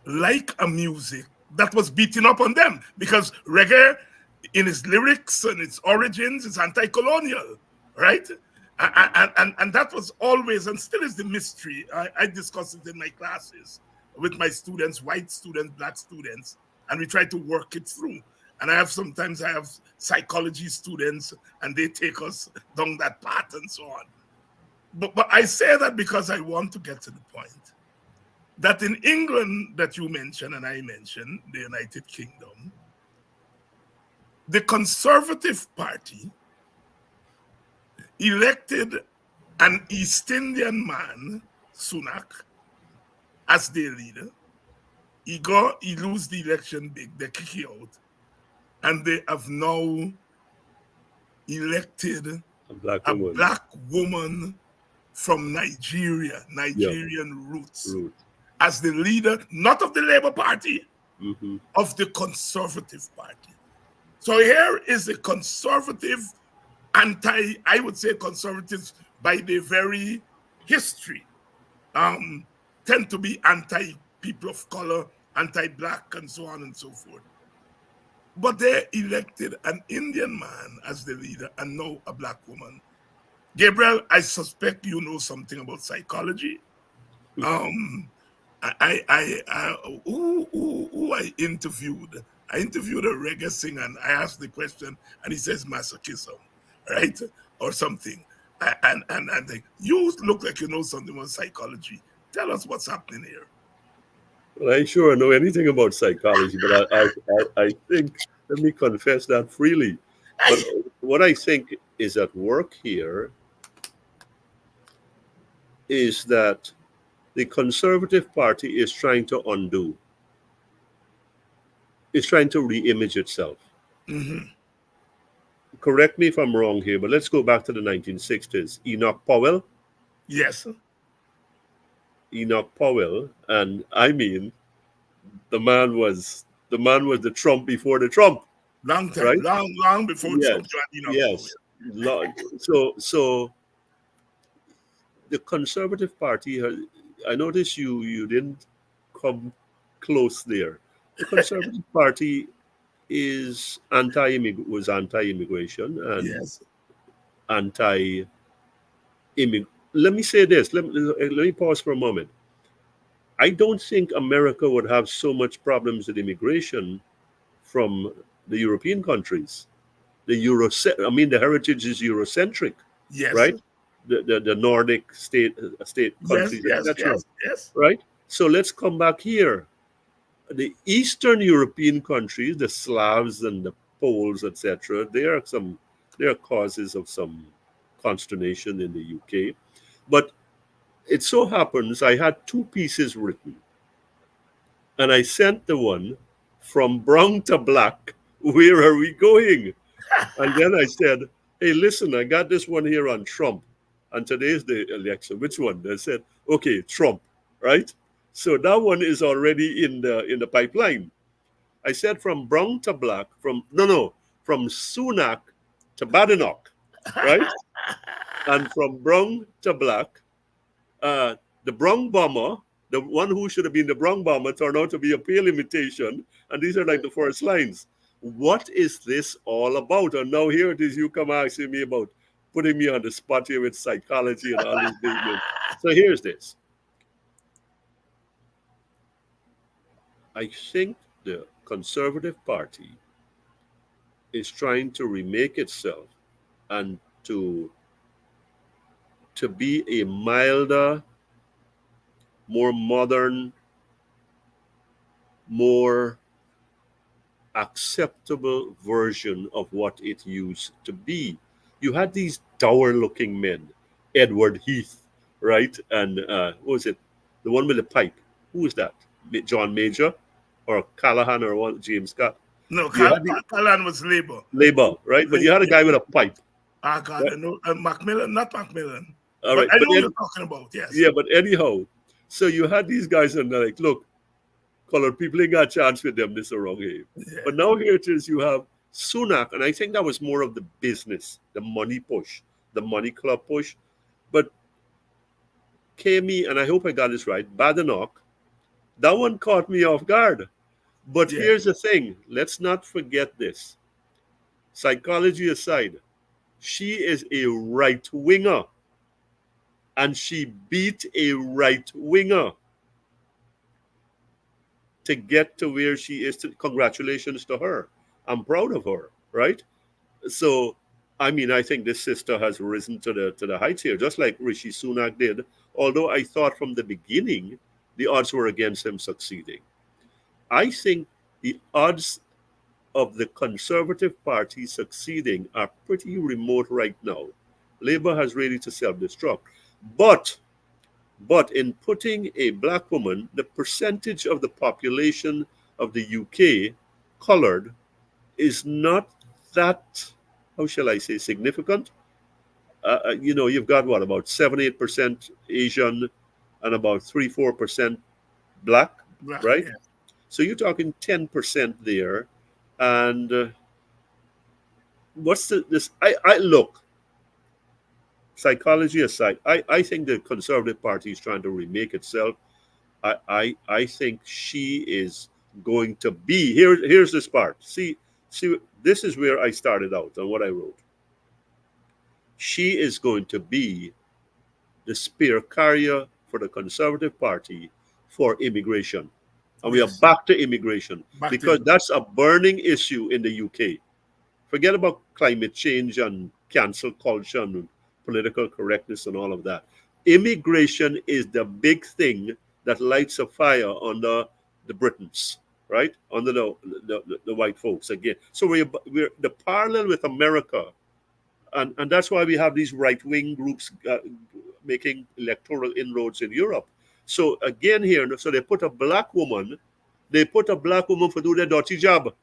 like a music that was beating up on them, because reggae in its lyrics and its origins is anti-colonial, right? And that was always and still is the mystery. I discuss it in my classes with my students, white students, black students, and we try to work it through. And sometimes I have psychology students and they take us down that path and so on. But I say that because I want to get to the point that in England that you mentioned and I mentioned, the United Kingdom, the Conservative Party elected an East Indian man, Sunak, as their leader. He lose the election big, they kick him out. And they have now elected a black woman from Nigeria, Nigerian roots, as the leader, not of the Labour Party, of the Conservative Party. So here is a conservative, I would say conservatives by their very history, tend to be anti-people of color, anti-black, and so on and so forth. But they elected an Indian man as the leader and now a black woman. Gabriel, I suspect you know something about psychology. Who I interviewed. I interviewed a reggae singer and I asked the question and he says masochism, right? Or something. And I think, you look like you know something about psychology. Tell us what's happening here. Well, I sure know anything about psychology, but I think, let me confess that freely. But what I think is at work here is that the Conservative Party is trying to undo. It's trying to re-image itself. Correct me if I'm wrong here, but let's go back to the 1960s. Enoch Powell. Yes. Enoch Powell, and I mean, the man was the Trump before the Trump. Long time, right? long before Trump. Yes. So the Conservative Party, I noticed you didn't come close there. The Conservative Party was anti-immigration and anti-immigrant. Let me say this. Let me pause for a moment. I don't think America would have so much problems with immigration from the European countries. The heritage is Eurocentric, right? The Nordic state countries, etc. Right? So let's come back here. The Eastern European countries, the Slavs and the Poles, etc., there are causes of some consternation in the UK. But it so happens I had two pieces written, and I sent the one from brown to black. Where are we going? And then I said, hey, listen, I got this one here on Trump. And today's the election. Which one? They said, okay, Trump, right? So that one is already in the pipeline. I said from brown to black, from Sunak to Badenoch, right? And from brown to black, the brown bomber, the one who should have been the brown bomber, turned out to be a pale imitation. And these are like the first lines. What is this all about? And now here it is, you come asking me about putting me on the spot here with psychology and all these things. So here's this. I think the Conservative Party is trying to remake itself and to be a milder, more modern, more acceptable version of what it used to be. You had these dour looking men, Edward Heath, right? And what was it? The one with the pipe. Who was that? John Major or Callahan or one, James Scott? No, You had the Callan was Labour. Labour, right? But you had a guy with a pipe. Ah, God, Right? I know Macmillan, not Macmillan, All but right. I But know what then, you're talking about. Yes. yeah, but anyhow, so you had these guys and they're like, look, colored people ain't got a chance with them. This is the wrong game. Yeah. But now here it is, you have Sunak, and I think that was more of the business, the money push, the money club push. But Kami, and I hope I got this right, Badenoch, that one caught me off guard. But Yeah. here's the thing, let's not forget this. Psychology aside, she is a right winger, and she beat a right winger to get to where she is. Congratulations to her. I'm proud of her, right? So, I mean, I think this sister has risen to the heights here, just like Rishi Sunak did. Although I thought from the beginning the odds were against him succeeding. I think the odds of the Conservative Party succeeding are pretty remote right now. Labour has ready to self-destruct, but in putting a black woman, the percentage of the population of the UK colored is not that, how shall I say, significant. You've got what, about 7-8% Asian and about 3-4% black, Black, right? yeah. So you're talking 10% there. And what's this? I look, psychology aside, I think the Conservative Party is trying to remake itself. I think she is going to be here. Here's this part. See, this is where I started out on what I wrote. She is going to be the spear carrier for the Conservative Party for immigration. And we are Yes. back to immigration Back to because that's a burning issue in the UK. Forget about climate change and cancel culture and political correctness and all of that. Immigration is the big thing that lights a fire under the Britons, right? Under the white folks again. So we're the parallel with America, and that's why we have these right wing groups making electoral inroads in Europe. So again here, so they put a black woman for do their dirty job.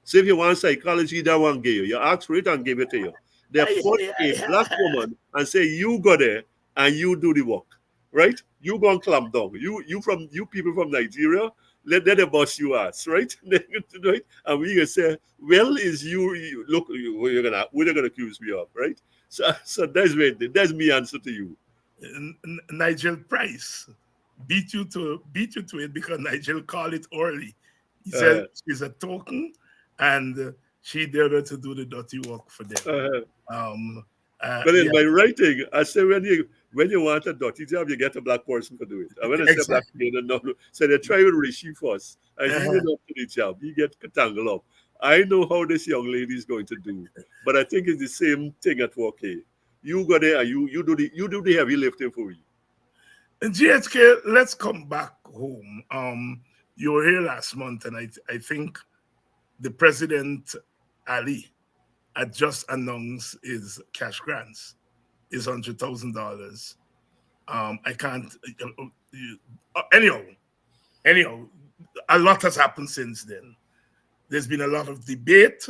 So if you want psychology, that one give you. You ask for it and give it to you. They put a black woman and say, you go there and you do the work. Right? You go and clamp down. You people from Nigeria, let them boss you ass, right? Right? And we can say, well, is look, what you're gonna accuse me of, right? So that's me answer to you. Nigel Price beat you to it because Nigel called it early. He said Uh, she's a token, and she did her to do the dirty work for them. uh, Um, But in yeah, my writing, I say when you want a dirty job, you get a black person to do it. And when I say black, exactly. you don't know. So they try with Rishi first, and he Uh-huh. went up to the job. He get tangled up. I know how this young lady is going to do, but I think it's the same thing at work here. You go there and you do the heavy lifting for me. And GHK, let's come back home. You were here last month, and I think the president Ali had just announced his cash grants, his $100,000. I can't. Anyhow, anyhow, a lot has happened since then. There's been a lot of debate,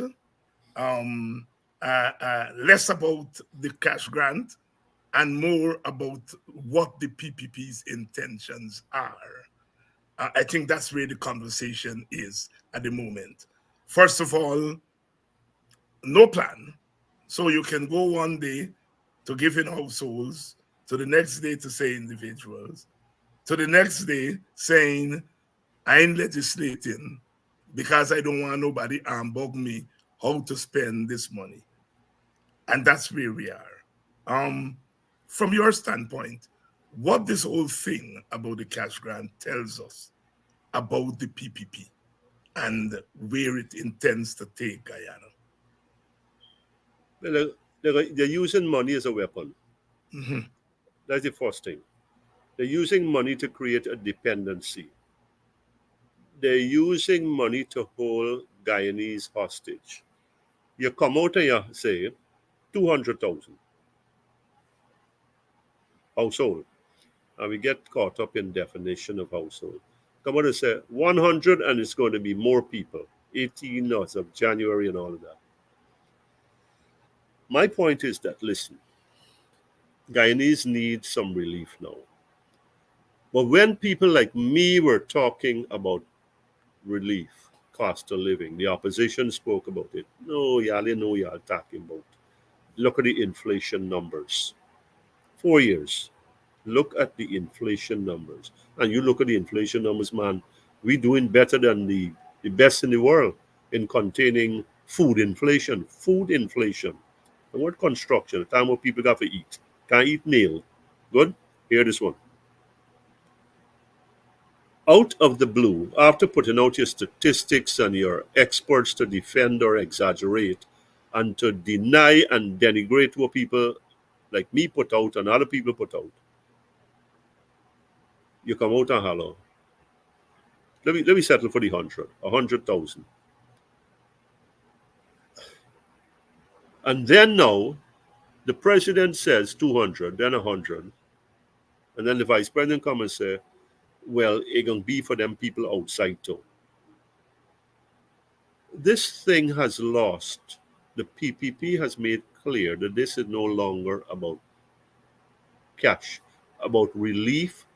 less about the cash grant and more about what the PPP's intentions are. I think that's where the conversation is at the moment. First of all, no plan. So you can go one day to give in households, to the next day to say individuals, to the next day saying, I ain't legislating because I don't want nobody bug me how to spend this money. And that's where we are. From your standpoint, what this whole thing about the cash grant tells us about the PPP and where it intends to take Guyana. Well, They're using money as a weapon. Mhm. That's the first thing. They're using money to create a dependency. They're using money to hold Guyanese hostage. You come out and you say 200,000 household, and we get caught up in definition of household. Come out and say 100, and it's going to be more people. 18 of January and all of that. My point is that listen, Guyanese need some relief now. But when people like me were talking about relief, cost of living, the opposition spoke about it. No, y'all know y'all talking about. Look at the inflation numbers. 4 years. Look at the inflation numbers. And you look at the inflation numbers, man, we're doing better than the best in the world in containing food inflation. Food inflation. And what construction? The time where people got to eat. Can't eat meal. Good? Hear this one. Out of the blue, after putting out your statistics and your experts to defend or exaggerate and to deny and denigrate what people like me put out and other people put out, you come out and holler. Let me settle for the 100,000. And then now the president says 200, then 100, and then the vice president come and say, well, it gonna be for them people outside too. This thing has lost. The PPP has made clear that this is no longer about cash, about relief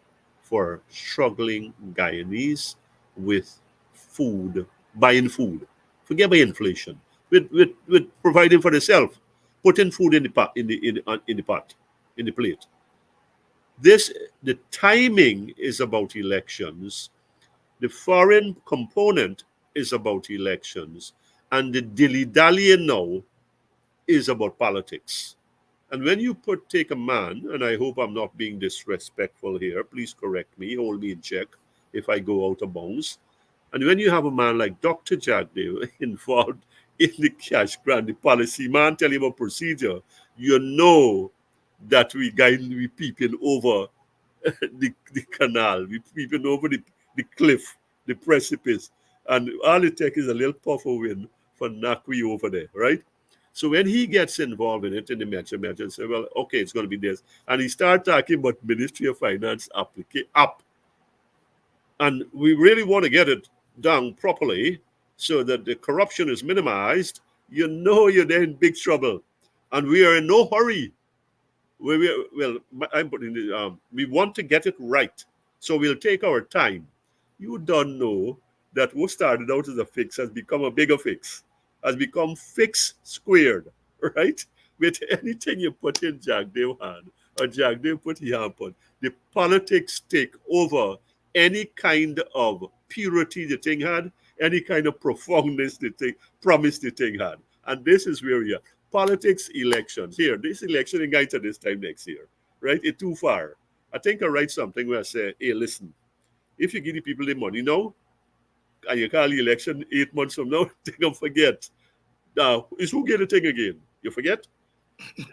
for struggling Guyanese with food, buying food. Forget about inflation. With providing for themselves, putting food in the pot, in the pot, in the plate. The timing is about elections. The foreign component is about elections, and the dilly dallying now is about politics. And when you take a man, and I hope I'm not being disrespectful here, please correct me, hold me in check if I go out of bounds. And when you have a man like Dr. David involved in the cash grant, the policy man tell him a procedure, you know that we peeping over the canal, we peeping over the cliff, the precipice, and all it takes is a little puff of wind for knock we over there, right? So when he gets involved in it in the measure, say, well, okay, it's going to be this. And he start talking about Ministry of Finance up. And we really want to get it done properly so that the corruption is minimized. You know you're there in big trouble. And we are in no hurry. Well, I'm putting it, we want to get it right. So we'll take our time. You don't know that what started out as a fix has become a bigger fix, has become fix squared, right? With anything you put in Jack Dave hand or Jack Dave put his hand on, the politics take over any kind of purity the thing had, any kind of profoundness the thing, promise the thing had. And this is where we are. Politics, elections. Here, this election ain't going to this time next year, right? It's too far. I think I write something where I say, hey, listen, if you give the people the money now, and you call the election 8 months from now, they don't forget. Now, is who get the thing again? You forget?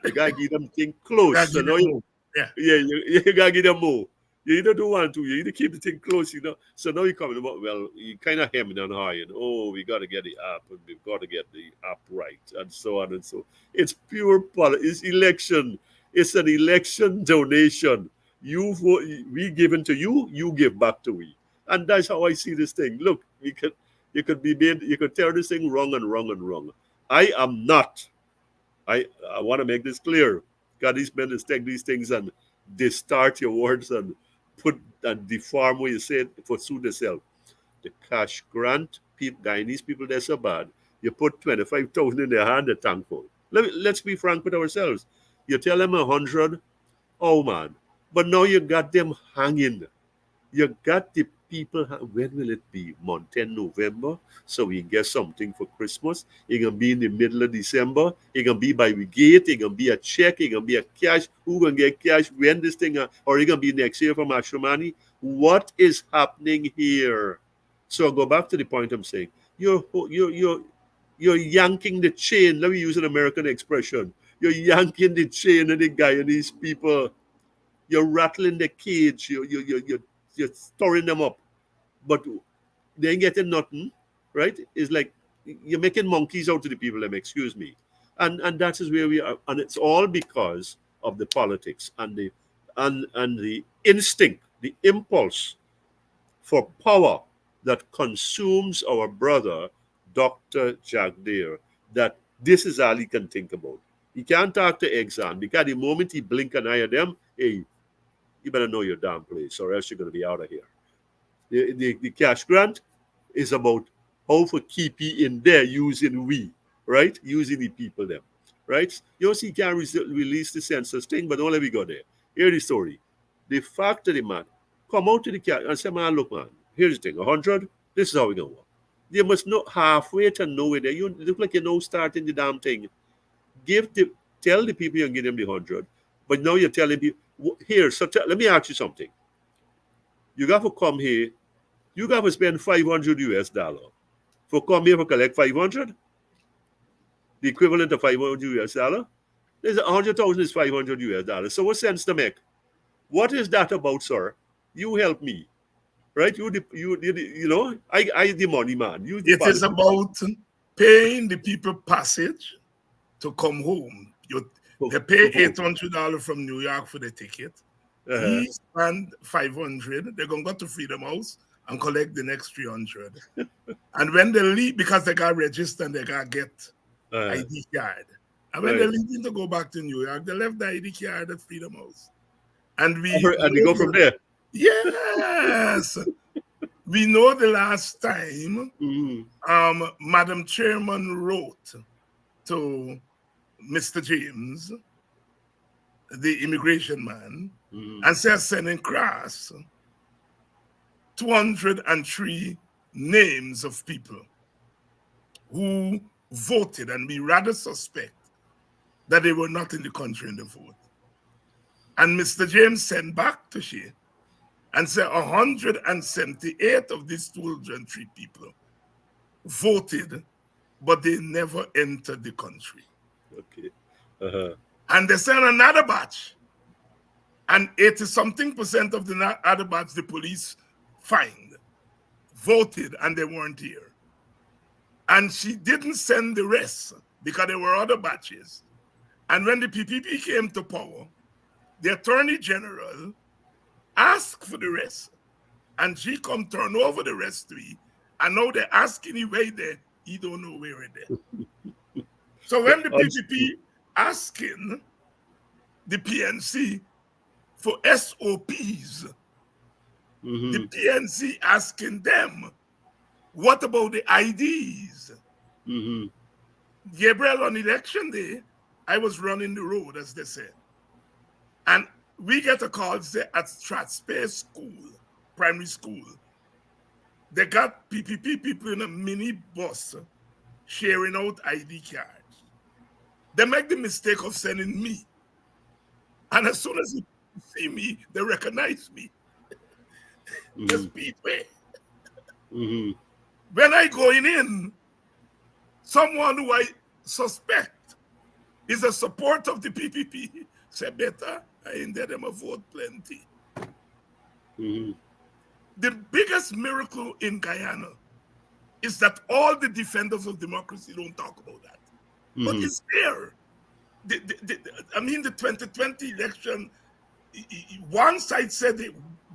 You gotta give them thing close. Gotta So give now them more. Yeah. you gotta give them more. You either don't want to, you either keep the thing close, you know. So now you're coming about, well, you kind of hemming and hawing. Oh, we got to get the app, and we've got to get the app right, and so on and so. It's pure politics. It's election. It's an election donation. You vote, we given to you, you give back to we, and that's how I see this thing. Look, you could tear this thing wrong and wrong and wrong. I am not. I want to make this clear. God, these men is take these things and distort your words and put and deform what you say for suit yourself. The cash grant, Guyanese people, they're so bad. You put 25,000 in their hand, they're thankful. Let's be frank with ourselves. You tell them 100, oh man. But now you got them hanging. You got the people, when will it be? Month 10 November. So we get something for Christmas. It can be in the middle of December. It can be by the gate. It can be a check. It can be a cash. Who can get cash when this thing, or it can be next year from matrimony. What is happening here? So I'll go back to the point I'm saying. You're yanking the chain. Let me use an American expression. you're yanking the chain of the Guyanese people. You're rattling the cage. You're storing them up. But they ain't getting nothing, right? It's like you're making monkeys out of the people, them, excuse me. And that is where we are. And it's all because of the politics and the instinct, the impulse for power that consumes our brother, Dr. Jagdir, that this is all he can think about. He can't talk to Exxon because the moment he blink an eye at them, hey, you better know your damn place or else you're going to be out of here. The cash grant is about how to keep you in there using we, right? Using the people them, right? You see, he can't release the census thing, but don't let me go there. Here's the story. The fact of the matter, come out to the cash and say, man, look, man, here's the thing, 100, this is how we're going to work. You must know halfway to nowhere there. You look like you know starting the damn thing. Tell the people you can give them the 100, but now you're telling people, here, so let me ask you something. You got to come here. You got to spend $500 for come here for collect 500. The equivalent of $500. There's 100,000 is $500. So what sense to make? What is that about, sir? You help me, right? I the money man. You the It is about paying the people passage to come home. They pay $800 from New York for the ticket. He spend 500. They're gonna go to Freedom House and collect the next 300. And when they leave, because they got registered and they got get ID card. And when they're leaving to go back to New York, they left the ID card at Freedom House. And they go from there. Yes. We know the last time Madam Chairman wrote to Mr. James, the immigration man, and said sending across 203 names of people who voted, and we rather suspect that they were not in the country in the vote. And Mr. James sent back to she and said 178 of these 203 people voted, but they never entered the country. Okay. And they sent another batch, and 80-something% of the other batch the police fined, voted, and they weren't here. And she didn't send the rest because there were other batches. And when the PPP came to power, the Attorney General asked for the rest, and she come turn over the rest to me, and now they're asking him where there, he don't know where it is. So when the PPP asking the PNC for SOPs, the PNC asking them, what about the IDs? Gabriel, on election day, I was running the road, as they said. And we get a call, say, at Strathspey School, primary school. They got PPP people in a mini bus sharing out ID cards. They make the mistake of sending me. And as soon as they see me, they recognize me. The speedway. When I going in, someone who I suspect is a support of the PPP say, better, I ain't there them a vote plenty. The biggest miracle in Guyana is that all the defenders of democracy don't talk about that. But it's there. The 2020 election, one side said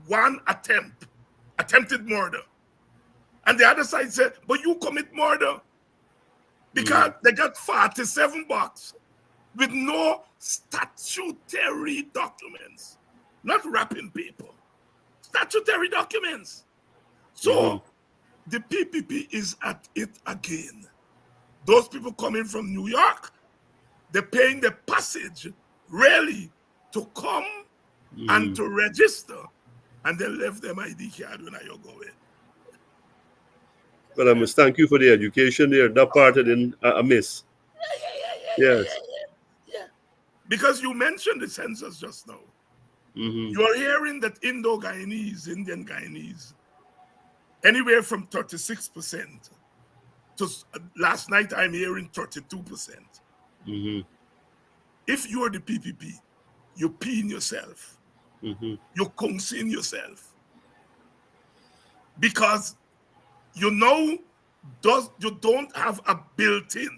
one attempted murder. And the other side said, but you commit murder. Because they got 47 bucks with no statutory documents, not wrapping paper, statutory documents. So the PPP is at it again. Those people coming from New York, they're paying the passage really to come and to register, and they left them ID card when I go in. But I must thank you for the education there. That part I didn't miss. Yes. Because you mentioned the census just now. You're hearing that Indo-Guyanese, Indian Guyanese, anywhere from 36% to last night I'm hearing 32%. if you're the PPP, you peeing yourself, you counseling yourself, because you know you don't have a built-in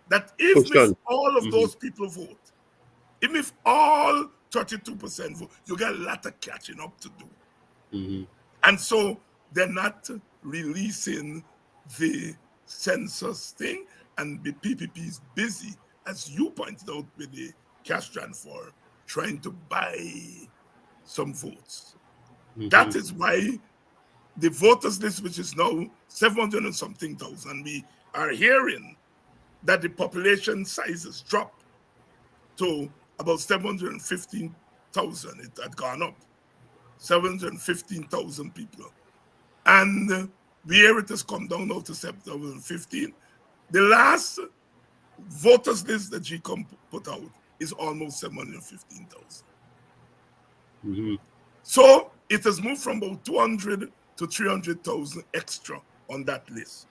that even Push if on. all of those people vote, even if all 32% vote, you got a lot of catching up to do. And so they're not releasing the census thing, and the PPP is busy, as you pointed out, with the cash transfer, trying to buy some votes. That is why the voters list, which is now 700 and something thousand, we are hearing that the population size has dropped to about 715,000. It had gone up, 715,000 people. And we hear it has come down now to 715. The last voters list that GCOM put out is almost 715,000. So it has moved from about 200 to 300,000 extra on that list.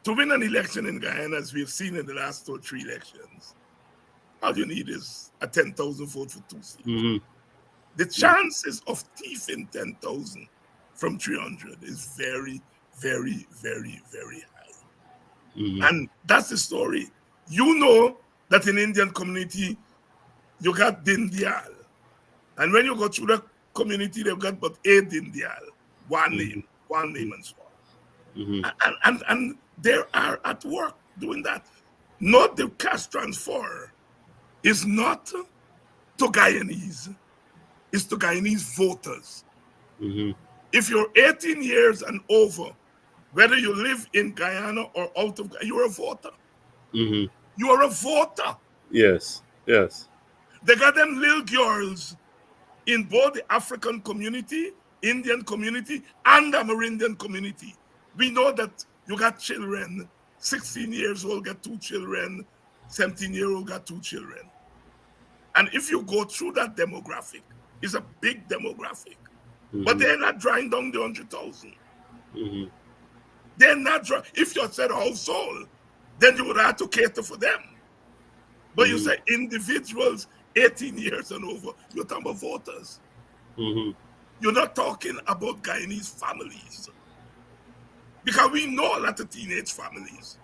To win an election in Guyana, as we've seen in the last 2 or 3 elections, all you need is a 10,000 vote for 2 seats. The chances of thieving 10,000 from 300 is very, very, very, very high. And that's the story. You know that in Indian community, you got Dindial. And when you go through the community, they've got but a Dindial, one name and so on. And they are at work doing that. Not the cash transfer is not to Guyanese, it's to Guyanese voters. If you're 18 years and over, whether you live in Guyana or out of Guyana, you're a voter. You are a voter. Yes, yes. They got them little girls in both the African community, Indian community, and the Amerindian community. We know that you got children, 16 years old got 2 children, 17-year-old got 2 children. And if you go through that demographic, it's a big demographic. But they're not drawing down the 100,000. They're not drawing. If you said household, then you would have to cater for them. But you say individuals 18 years and over, you're talking about voters. You're not talking about Guyanese families. Because we know a lot of teenage families.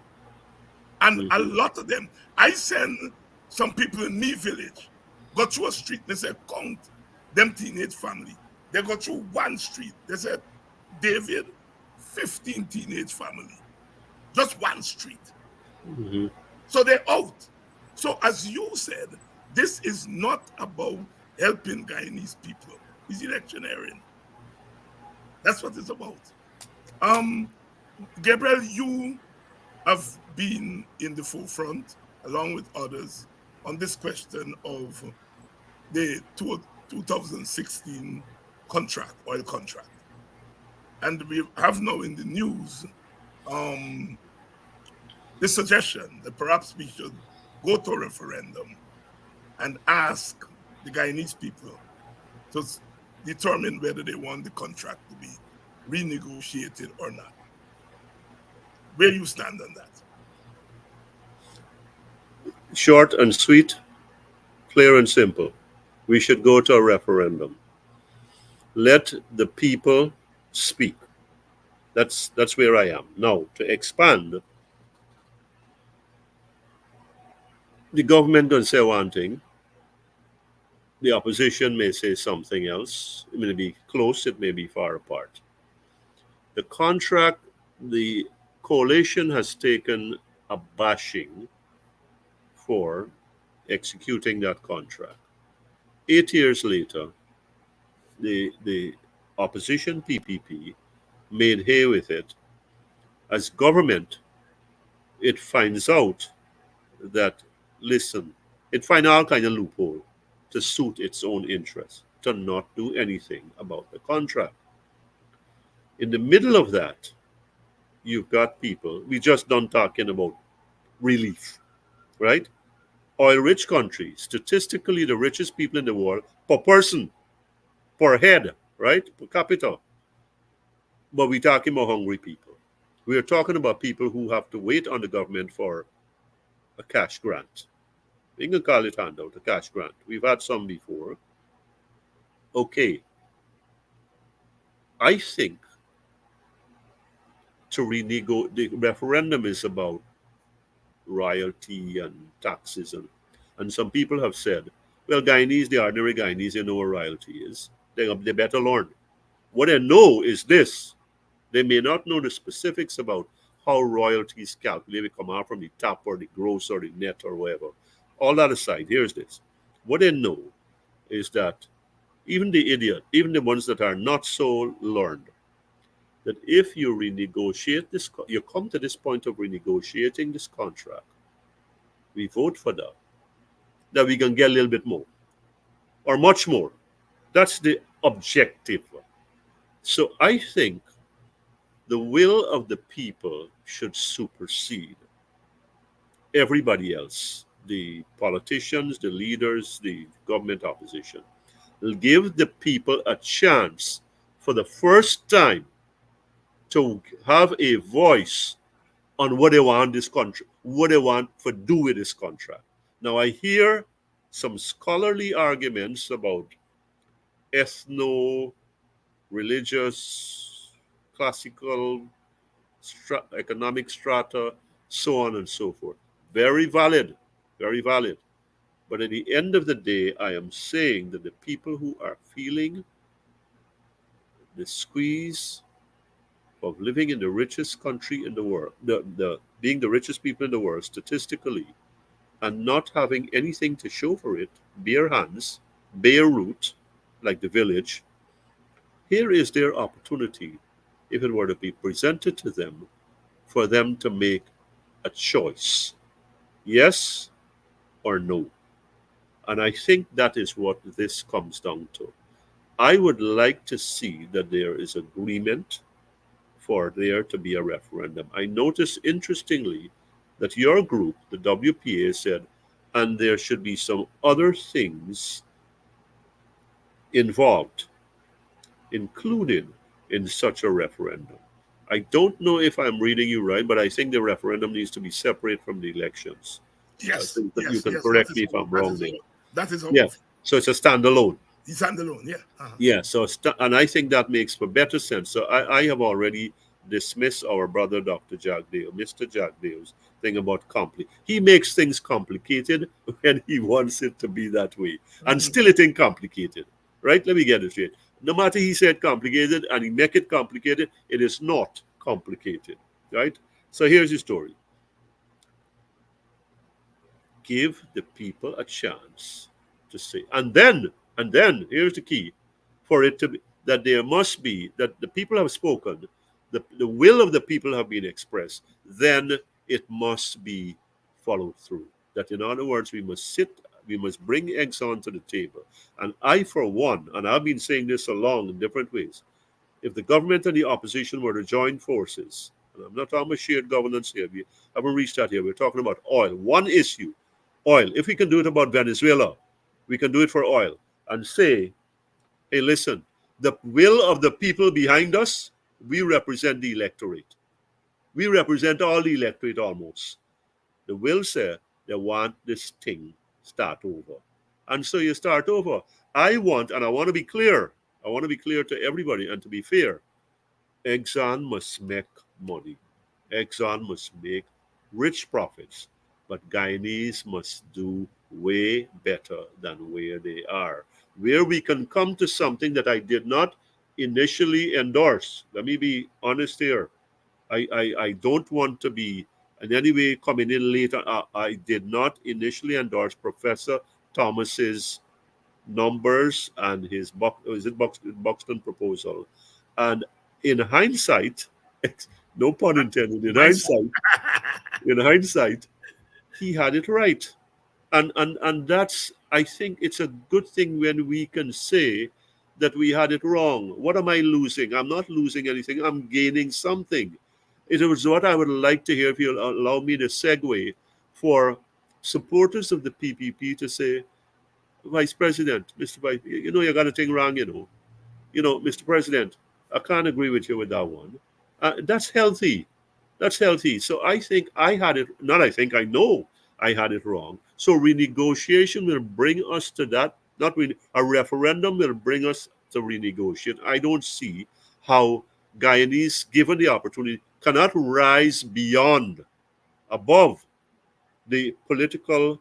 And a lot of them, I send some people in me village, go through a street, they say, count them teenage family. They go through one street. They said, David, 15 teenage family. Just one street. So they're out. So as you said, this is not about helping Guyanese people. It's electioneering. That's what it's about. Gabriel, you have been in the forefront, along with others, on this question of the 2016 oil contract. And we have now in the news the suggestion that perhaps we should go to a referendum and ask the Guyanese people to determine whether they want the contract to be renegotiated or not. Where you stand on that? Short and sweet, clear and simple. We should go to a referendum. Let the people speak. That's where I am. Now, to expand, the government can say one thing. The opposition may say something else. It may be close, it may be far apart. The contract, the coalition has taken a bashing for executing that contract. 8 years later, the opposition PPP made hay with it. As government, it finds out that, listen, it finds all kind of loophole to suit its own interests, to not do anything about the contract. In the middle of that, you've got people, we just done talking about relief, right? Oil-rich countries, statistically the richest people in the world per person, per head, right? Per capita. But we're talking about hungry people. We're talking about people who have to wait on the government for a cash grant. We can call it handout, a cash grant. We've had some before. Okay, I think to renegotiate, the referendum is about royalty and taxes. And some people have said, well, Guyanese, the ordinary Guyanese, they know what royalty is. They better learn. What they know is this. They may not know the specifics about how royalty is calculated, come out from the top or the gross or the net or whatever. All that aside, here's this. What they know is that even the idiot, even the ones that are not so learned, that if you renegotiate this, you come to this point of renegotiating this contract, we vote for that we can get a little bit more or much more. That's the objective. So I think the will of the people should supersede everybody else, the politicians, the leaders, the government opposition. It'll give the people a chance for the first time to have a voice on what they want this country, what they want to do with this contract. Now I hear some scholarly arguments about ethno, religious, classical, economic strata, so on and so forth. Very valid, very valid. But at the end of the day, I am saying that the people who are feeling the squeeze of living in the richest country in the world, being the richest people in the world statistically, and not having anything to show for it, bare hands, bare root, like the village, here is their opportunity, if it were to be presented to them, for them to make a choice, yes or no. And I think that is what this comes down to. I would like to see that there is agreement for there to be a referendum. I noticed, interestingly, that your group, the WPA, said, and there should be some other things involved, included in such a referendum. I don't know if I'm reading you right, but I think the referendum needs to be separate from the elections. Yes, I think that yes, you can yes, correct that me is if I'm that wrong is there. that is Yeah, our so it's a standalone. standalone. Yeah. Yeah, so and I think that makes for better sense. So I have already dismissed our brother Dr. Jagdeo, Mr. Jagdeo's thing about compli. He makes things complicated when he wants it to be that way, and still it ain't complicated, right? Let me get it straight. No matter he said complicated and he make it complicated, it is not complicated, right? So here's the story. Give the people a chance to say, and then here's the key, for it to be that there must be that the people have spoken, the will of the people have been expressed, then it must be followed through. That, in other words, we must bring eggs onto the table. And I, for one, and I've been saying this along in different ways, if the government and the opposition were to join forces, and I'm not talking about shared governance here, we haven't reached that here, we're talking about oil, one issue, oil. If we can do it about Venezuela, we can do it for oil, and say, hey, listen, the will of the people behind us, we represent the electorate. We represent all the electorate almost. The will say they want this thing start over. And so you start over. I want to be clear. I want to be clear to everybody and to be fair. Exxon must make money. Exxon must make rich profits. But Guyanese must do way better than where they are. Where we can come to something that I did not initially endorse. Let me be honest here. I don't want to be in any way coming in later. I did not initially endorse Professor Thomas's numbers and his Buxton proposal. And in hindsight, no pun intended, in hindsight, he had it right. And that's, I think it's a good thing when we can say that we had it wrong. What am I losing? I'm not losing anything. I'm gaining something. It was what I would like to hear, if you'll allow me to segue, for supporters of the PPP to say, Vice President, Mr. Vice, you got a thing wrong, Mr. President, I can't agree with you with that one. That's healthy. That's healthy. So I think I had it, not I think, I know I had it wrong. So renegotiation will bring us to that. Not really, a referendum will bring us to renegotiate. I don't see how Guyanese, given the opportunity, cannot rise beyond, above the political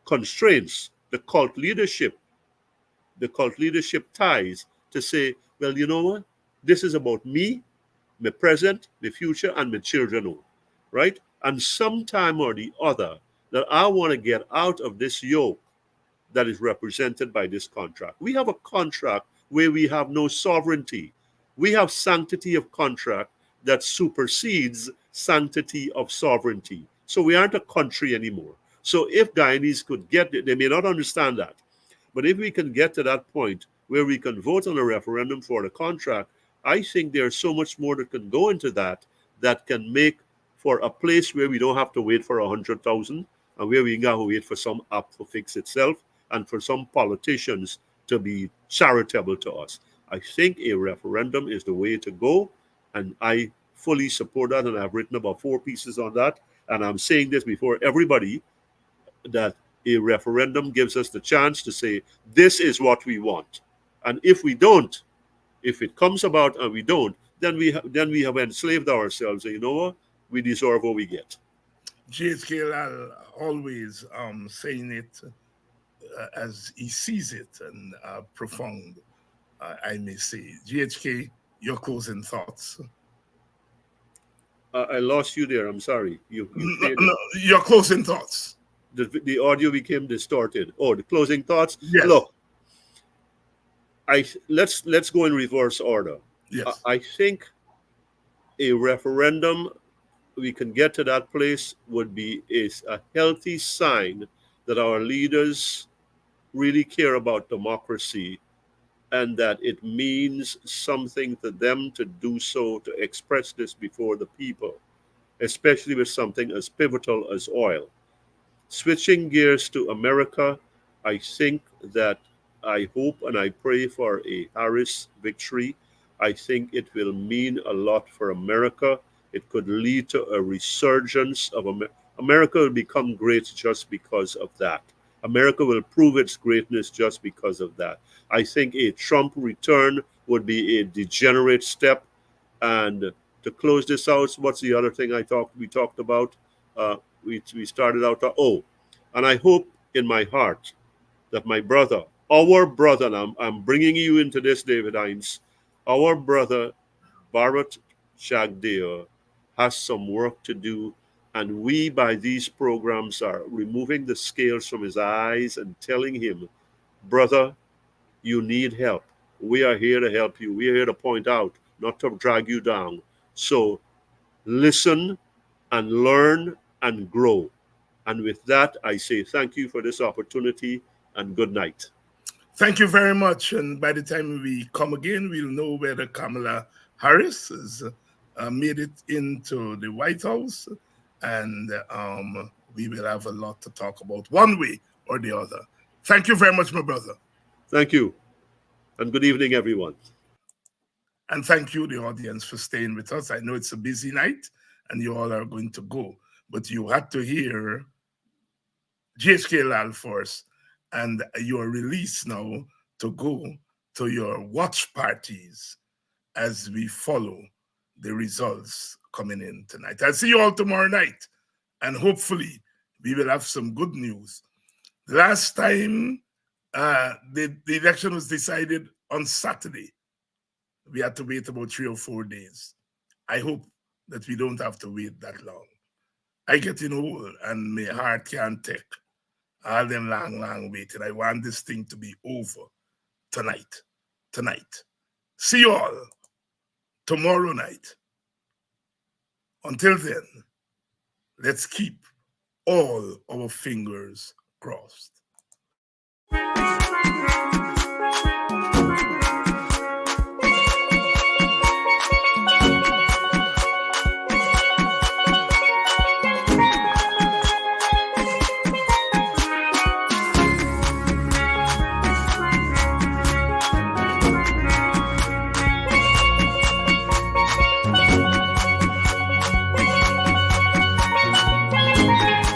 constraints, the cult leadership ties, to say, well, you know what? This is about me, my present, my future, and my children, oh, right? And sometime or the other, that I want to get out of this yoke that is represented by this contract. We have a contract where we have no sovereignty. We have sanctity of contract that supersedes sanctity of sovereignty. So we aren't a country anymore. So if Guyanese could get it, they may not understand that, but if we can get to that point where we can vote on a referendum for the contract, I think there's so much more that can go into that, that can make for a place where we don't have to wait for 100,000, and where we got to wait for some app to fix itself, and for some politicians to be charitable to us. I think a referendum is the way to go, and I fully support that. And I've written about 4 pieces on that. And I'm saying this before everybody, that a referendum gives us the chance to say, this is what we want. And if we don't, if it comes about and we don't, then we have enslaved ourselves. And you know what? We deserve what we get. GHK Lall always saying it as he sees it, and profound, I may say. GHK, your closing thoughts. I lost you there. I'm sorry. You No, your closing thoughts. The audio became distorted. Oh, the closing thoughts. Yes. Look, let's go in reverse order. Yes. I think a referendum, we can get to that place, would be a healthy sign that our leaders really care about democracy, and that it means something to them to do so, to express this before the people, especially with something as pivotal as oil. Switching gears to America, I think that I hope and I pray for a Harris victory. I think it will mean a lot for America. It could lead to a resurgence of America will become great just because of that. America will prove its greatness just because of that. I think a Trump return would be a degenerate step. And to close this out, what's the other thing we talked about? We started out. And I hope in my heart that my brother, our brother, and I'm bringing you into this, David Hines, our brother Bharat Jagdeo has some work to do, and we, by these programs, are removing the scales from his eyes and telling him, brother, you need help. We are here to help you. We are here to point out, not to drag you down. So listen and learn and grow. And with that, I say thank you for this opportunity, and good night. Thank you very much. And by the time we come again, we'll know whether Kamala Harris has made it into the White House. And we will have a lot to talk about, one way or the other. Thank you very much, my brother. Thank you. And good evening, everyone. And thank you, the audience, for staying with us. I know it's a busy night and you all are going to go, but you had to hear GHK Lall first, and you are released now to go to your watch parties as we follow the results coming in tonight. I'll see you all tomorrow night, and hopefully we will have some good news. Last time the election was decided on Saturday. We had to wait about 3 or 4 days. I hope that we don't have to wait that long. I get in old and my heart can't take all them long waiting. I want this thing to be over tonight. See you all tomorrow night. Until then, let's keep all our fingers crossed.